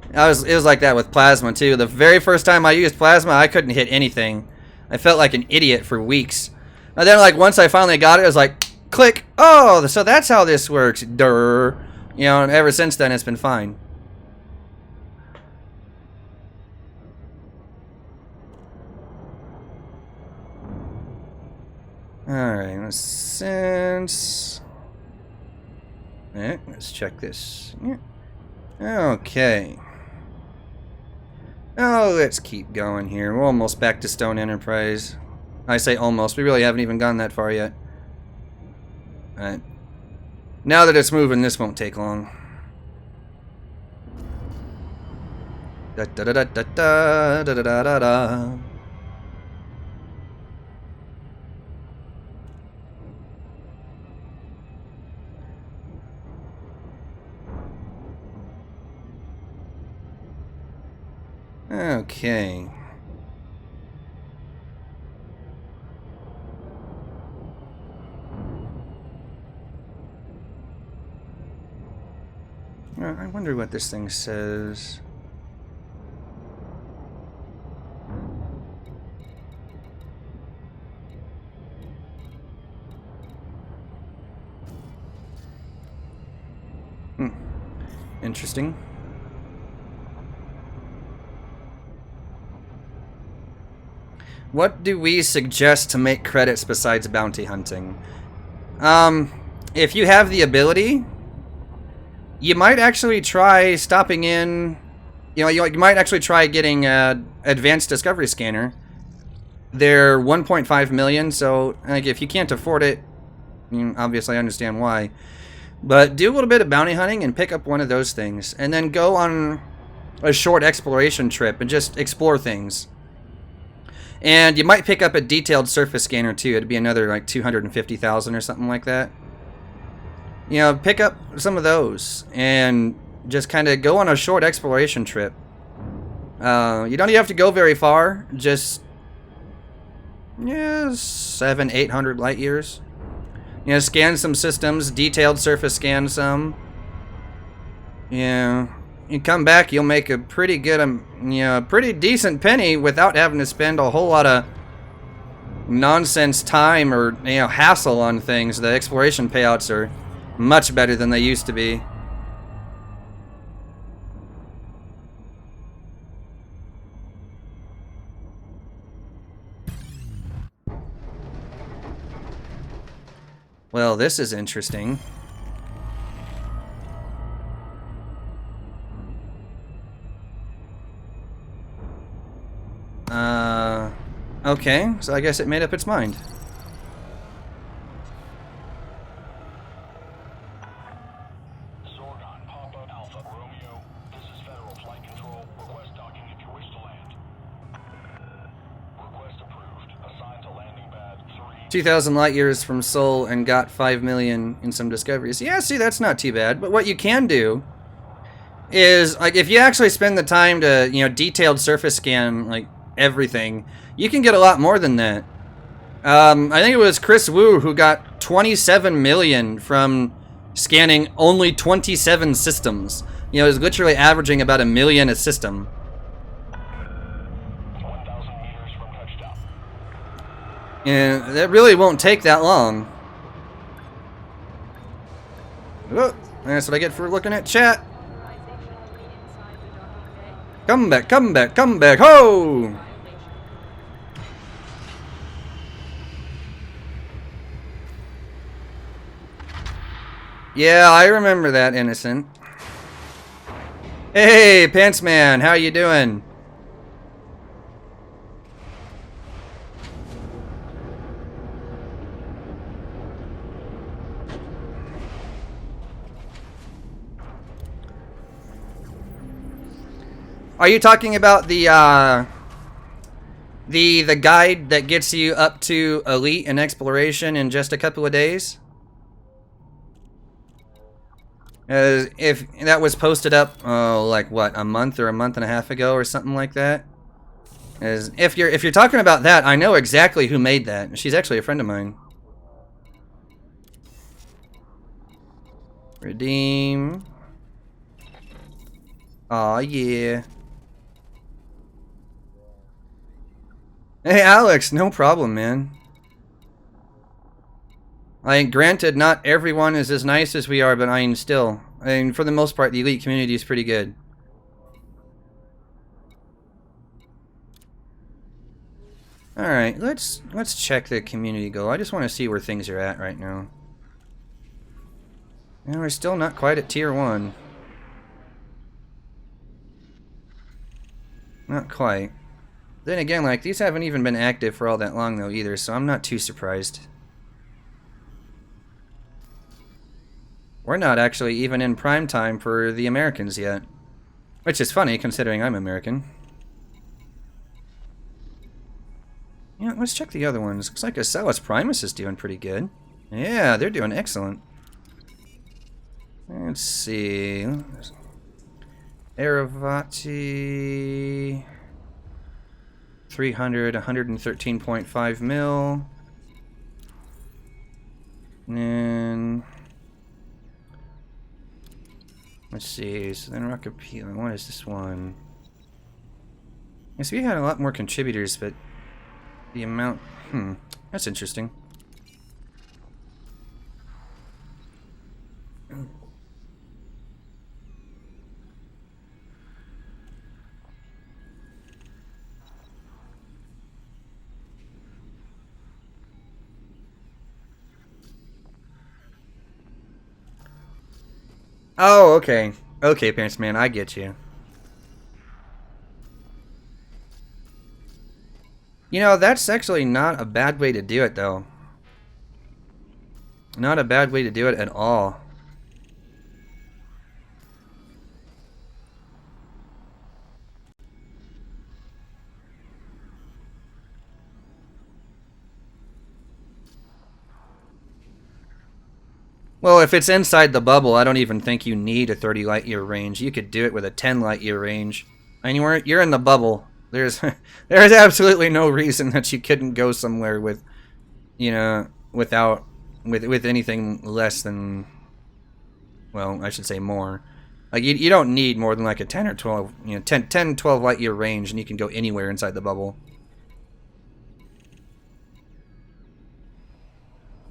It was like that with plasma too. The very first time I used plasma, I couldn't hit anything. I felt like an idiot for weeks. And then, like, once I finally got it, it was like, click. Oh, so that's how this works. Durr. You know, and ever since then, it's been fine. Alright, let's check this. Okay. Oh, let's keep going here. We're almost back to Stone Enterprise. I say almost. We really haven't even gone that far yet. Alright. Now that it's moving, this won't take long. Da da da da da da da da da da. Okay. I wonder what this thing says. Interesting. What do we suggest to make credits besides bounty hunting? If you have the ability, you might actually try stopping in. You might actually try getting advanced discovery scanner. They're 1.5 million, so like if you can't afford it, obviously I understand why. But do a little bit of bounty hunting and pick up one of those things, and then go on a short exploration trip and just explore things. And you might pick up a detailed surface scanner too. It'd be another like 250,000 or something like that. Pick up some of those and just kind of go on a short exploration trip. You don't even have to go very far. Just 700-800 light years. Scan some systems, detailed surface scan some. You come back, you'll make a pretty good, pretty decent penny without having to spend a whole lot of nonsense time or hassle on things. The exploration payouts are much better than they used to be. Well, this is interesting. Okay, so I guess it made up its mind. Zorgon, Papa, Alpha, Romeo. This is Federal Flight Control. Request docking if you wish to land. Request approved. Assigned to landing pad 3. 2,000 light years from Sol and got 5 million in some discoveries. Yeah, see, that's not too bad. But what you can do is, like, if you actually spend the time to, detailed surface scan, like, everything, you can get a lot more than that. I think it was Chris Wu who got 27 million from scanning only 27 systems. It was literally averaging about 1 million a system. 1,000 meters from touchdown. And that really won't take that long. Oh, that's what I get for looking at chat. Come back, come back, come back, ho! Yeah, I remember that, Innocent. Hey, Pants Man, how you doing? Are you talking about the guide that gets you up to elite and exploration in just a couple of days? If that was posted up, like what, a month or a month and a half ago or something like that. If you're talking about that, I know exactly who made that. She's actually a friend of mine. Redeem. Aw, yeah. Hey, Alex, no problem, man. Granted, not everyone is as nice as we are, but still. For the most part, the elite community is pretty good. Alright, let's check the community goal. I just want to see where things are at right now. And we're still not quite at tier 1. not quite. Then again, like, these haven't even been active for all that long, though, either, so I'm not too surprised. We're not actually even in prime time for the Americans yet. Which is funny, considering I'm American. Yeah, let's check the other ones. Looks like Ocellus Primus is doing pretty good. Yeah, they're doing excellent. Let's see. Eravati... 300, 113.5 mil. And then... let's see, so then Rock Appealing. What is this one? Yes, we had a lot more contributors, but the amount... that's interesting. Oh, okay. Okay, Parents Man, I get you. You know, that's actually not a bad way to do it, though. Not a bad way to do it at all. Well, if it's inside the bubble, I don't even think you need a 30 light year range. You could do it with a 10 light year range. I mean, you're in the bubble. There's there's absolutely no reason that you couldn't go somewhere with, you know, without with anything less than, well, I should say more. Like you don't need more than like a 10 or 12, 10 12 light year range, and you can go anywhere inside the bubble.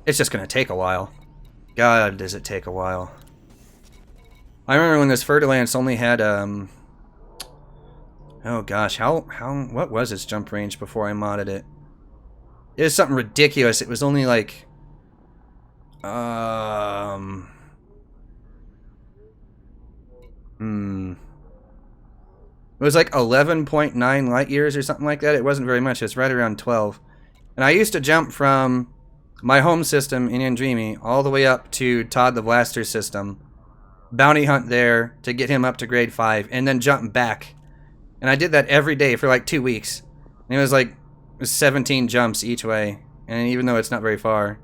It's just gonna take a while. God, does it take a while. I remember when this Fer-de-Lance only had, oh gosh, what was its jump range before I modded it? It was something ridiculous. It was only like, it was like 11.9 light years or something like that. It wasn't very much. It was right around 12. And I used to jump from my home system in Andreamy all the way up to Todd the Blaster's system, bounty hunt there to get him up to grade 5, and then jump back. And I did that every day for like 2 weeks. And it was like 17 jumps each way, and even though it's not very far.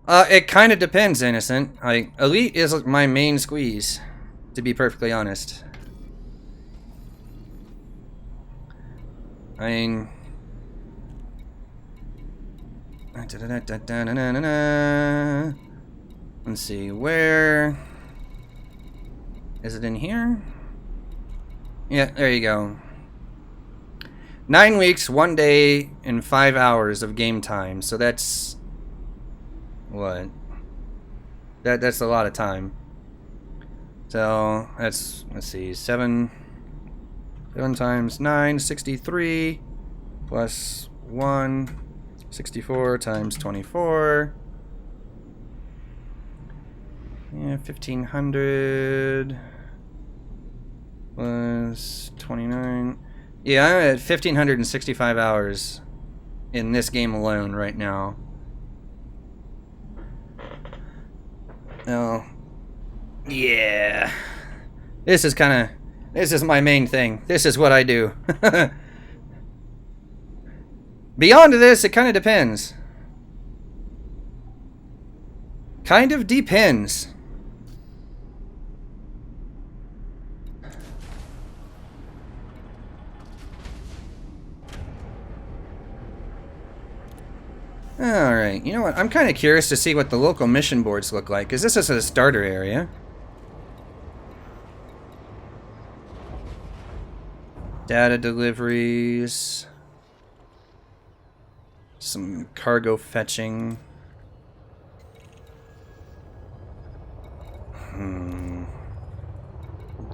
It kind of depends, Innocent. Like, Elite is my main squeeze, to be perfectly honest. I mean... let's see, where is it in here? Yeah, there you go. 9 weeks, 1 day, and 5 hours of game time. So that's what? That's a lot of time. So that's, let's see, 7 times 9, 63 plus 1. 64 times 24. Yeah, 1500 plus 29. Yeah, I'm at 1565 hours in this game alone right now. Oh, yeah. This is my main thing. This is what I do. Beyond this, it kind of depends. Kind of depends. Alright, you know what? I'm kind of curious to see what the local mission boards look like, because this is a starter area. Data deliveries. Some cargo fetching.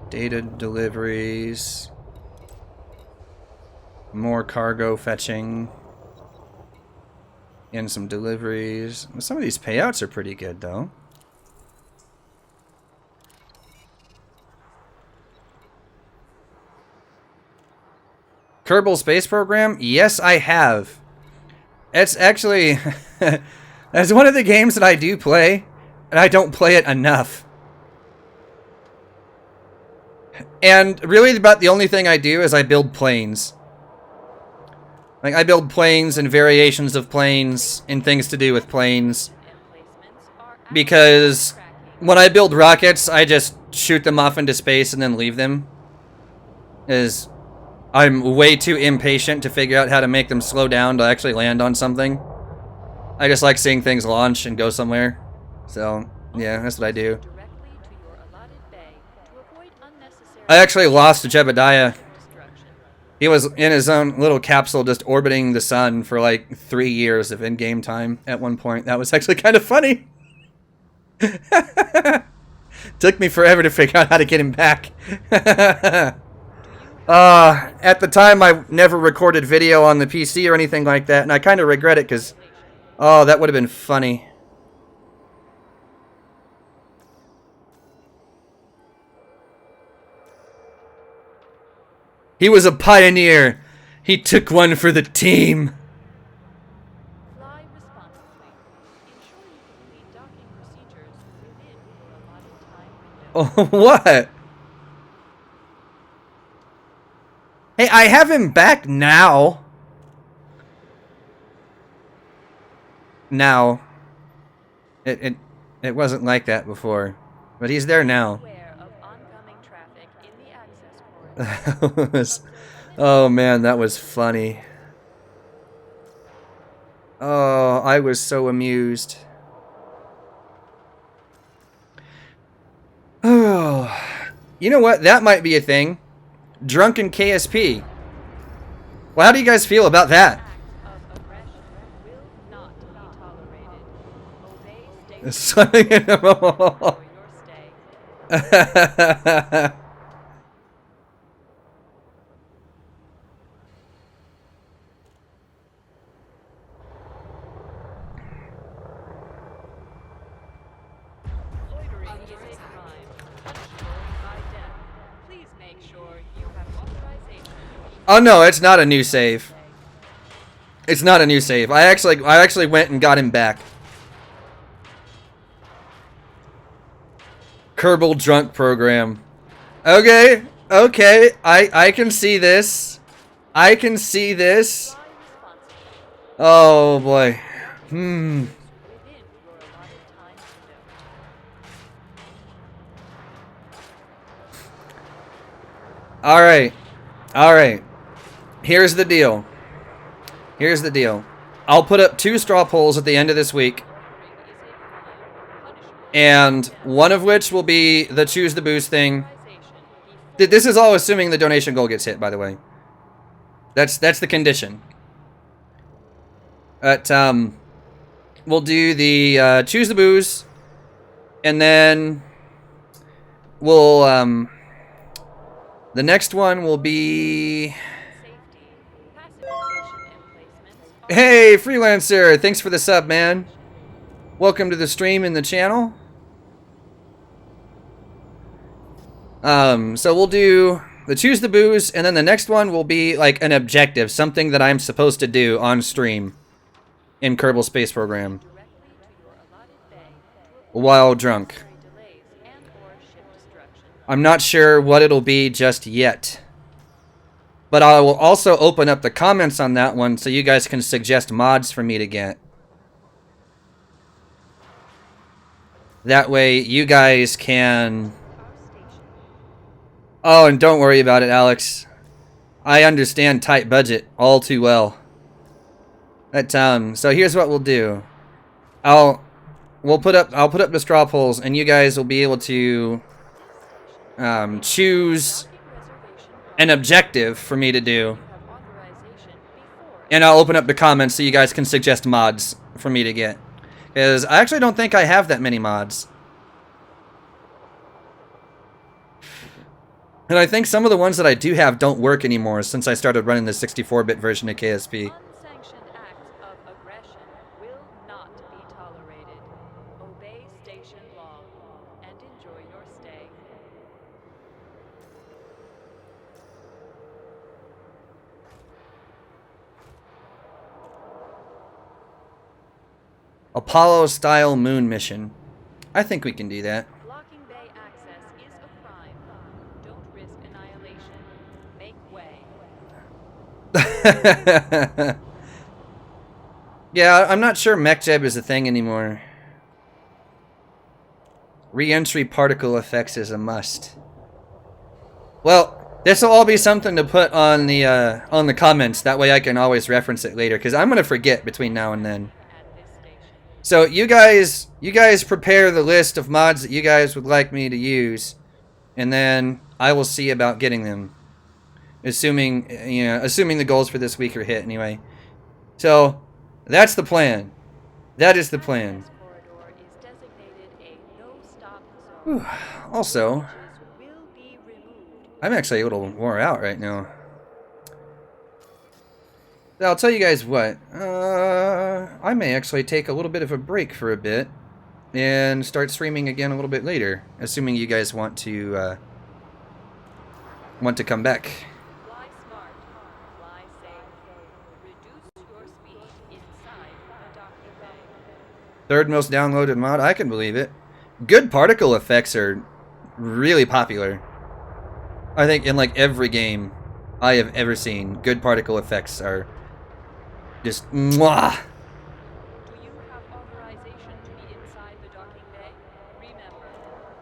Data deliveries. More cargo fetching. And some deliveries. Some of these payouts are pretty good, though. Kerbal Space Program? Yes, I have. It's actually... that's one of the games that I do play, and I don't play it enough. And really about the only thing I do is I build planes. Like, I build planes and variations of planes and things to do with planes. Because when I build rockets, I just shoot them off into space and then leave them. Is I'm way too impatient to figure out how to make them slow down to actually land on something. I just like seeing things launch and go somewhere. So, yeah, that's what I do. I actually lost Jebediah. He was in his own little capsule just orbiting the sun for like 3 years of in-game time at one point. That was actually kind of funny. Took me forever to figure out how to get him back. At the time, I never recorded video on the PC or anything like that, and I kind of regret it because, oh, that would have been funny. He was a pioneer. He took one for the team. Fly responsibly. Ensure you complete docking procedures within your allotted time window. Oh, what? Hey, I have him back now. Now. It wasn't like that before. But he's there now. Aware of oncoming traffic in the access corridor. That was, oh man, that was funny. Oh, I was so amused. Oh, you know what? That might be a thing. Drunken KSP. Well, how do you guys feel about that? Acts of aggression will not be tolerated. Obey state Slamming in the for your stay. Loitering Under is a attack. crime, punishable by death. Please make sure you have authorization. Oh no, it's not a new save. It's not a new save. I actually went and got him back. Kerbal drunk program. Okay, okay. I can see this. I can see this. Fly responsibly. Oh boy. Within your allotted time window. All right. All right. Here's the deal. Here's the deal. I'll put up 2 straw polls at the end of this week. Loitering is a crime, punishable And by death. one of which will be the choose the boost thing. Authorization before This is all assuming the donation goal gets hit, by the way. That's the condition. But we'll do the choose the booze, and then we'll the next one will be. safety. Pacification emplacements are Hey, freelancer! Thanks for the sub, man. Welcome to the stream and the channel. So we'll do the choose the booze, and then the next one will be like an objective, something that I'm supposed to do on stream in Kerbal Space Program directly to your allotted bay while drunk. to avoid delays and/or ship destruction. I'm not sure what it'll be just yet. But I will also open up the comments on that one so you guys can suggest mods for me to get. That way you guys can... Our station. Oh, and don't worry about it, Alex. I understand tight budget all too well. But, so here's what we'll do. I'll put up the straw polls, and you guys will be able to choose Docking reservation an objective for me to do. have authorization before And I'll open up the comments so you guys can suggest mods for me to get. Because I actually don't think I have that many mods. And I think some of the ones that I do have don't work anymore since I started running the 64-bit version of KSP. unsanctioned acts of aggression will not be tolerated. Obey station law and enjoy your stay. Apollo-style moon mission. I think we can do that. Blocking bay access is a crime. Don't risk annihilation. Make way. Yeah, I'm not sure MechJeb is a thing anymore. Re-entry particle effects is a must. Well, this will all be something to put on the comments. That way I can always reference it later, because I'm gonna forget between now and then. At this station. So you guys prepare the list of mods that you guys would like me to use, and then I will see about getting them. Assuming the goals for this week are hit anyway. So that's the plan. That is the plan. This corridor is designated a no-stop Whew. zone. Also, Bridges will be removed. I'm actually a little wore out right now. I'll tell you guys what. I may actually take a little bit of a break for a bit and start streaming again a little bit later, assuming you guys want to come back. Fly smart. Fly safe. Reduce your speed inside the docking bay. Third most downloaded mod. I can believe it. Good particle effects are really popular. I think in like every game I have ever seen, good particle effects are just mwah. Do you have authorization to be inside the docking bay? Remember,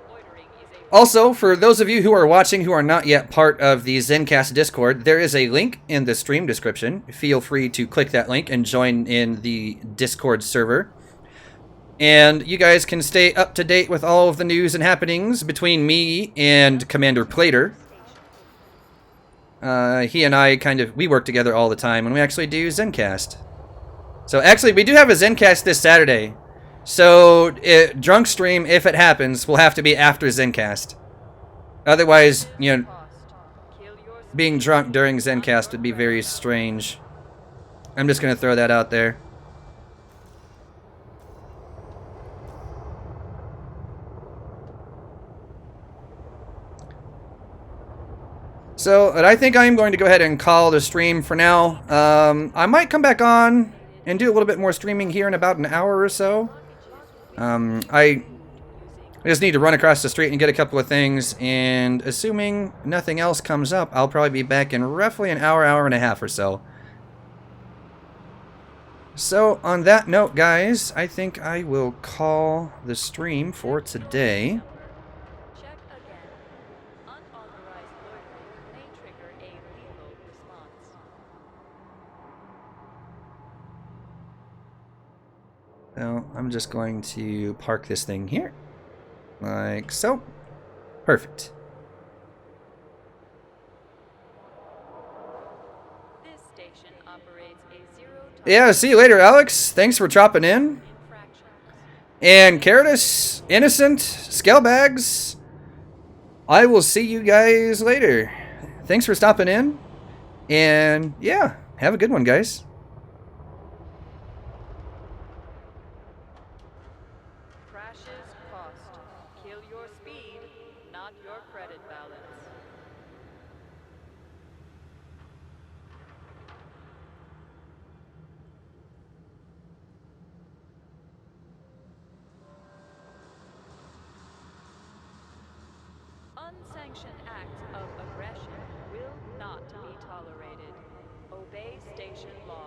loitering is a... Also, for those of you who are watching who are not yet part of the Zencast Discord, there is a link in the stream description. Feel free to click that link and join in the Discord server. And you guys can stay up to date with all of the news and happenings between me and Commander Plater. He and I we work together all the time, and we actually do Zencast. So actually, we do have a Zencast this Saturday. So, drunk stream, if it happens, will have to be after Zencast. Otherwise, you know, Cost. Kill your being drunk during Zencast would be very strange. I'm just gonna throw that out there. So, but I think I'm going to go ahead and call the stream for now. I might come back on and do a little bit more streaming here in about an hour or so. I just need to run across the street and get a couple of things, and assuming nothing else comes up, I'll probably be back in roughly an hour, hour and a half or so. So, on that note, guys, I think I will call the stream for today. check again. Unauthorized loitering may trigger a lethal response. So, I'm just going to park this thing here. Like so. Perfect. This station operates a zero Yeah, see you later, Alex. Thanks for dropping in. infractions. And Caritas, Innocent, Scalebags, I will see you guys later. Thanks for stopping in. And yeah, have a good one, guys. Crashes cost. Kill your speed, not your credit balance. Unsanctioned acts of aggression will not be tolerated. Obey station law.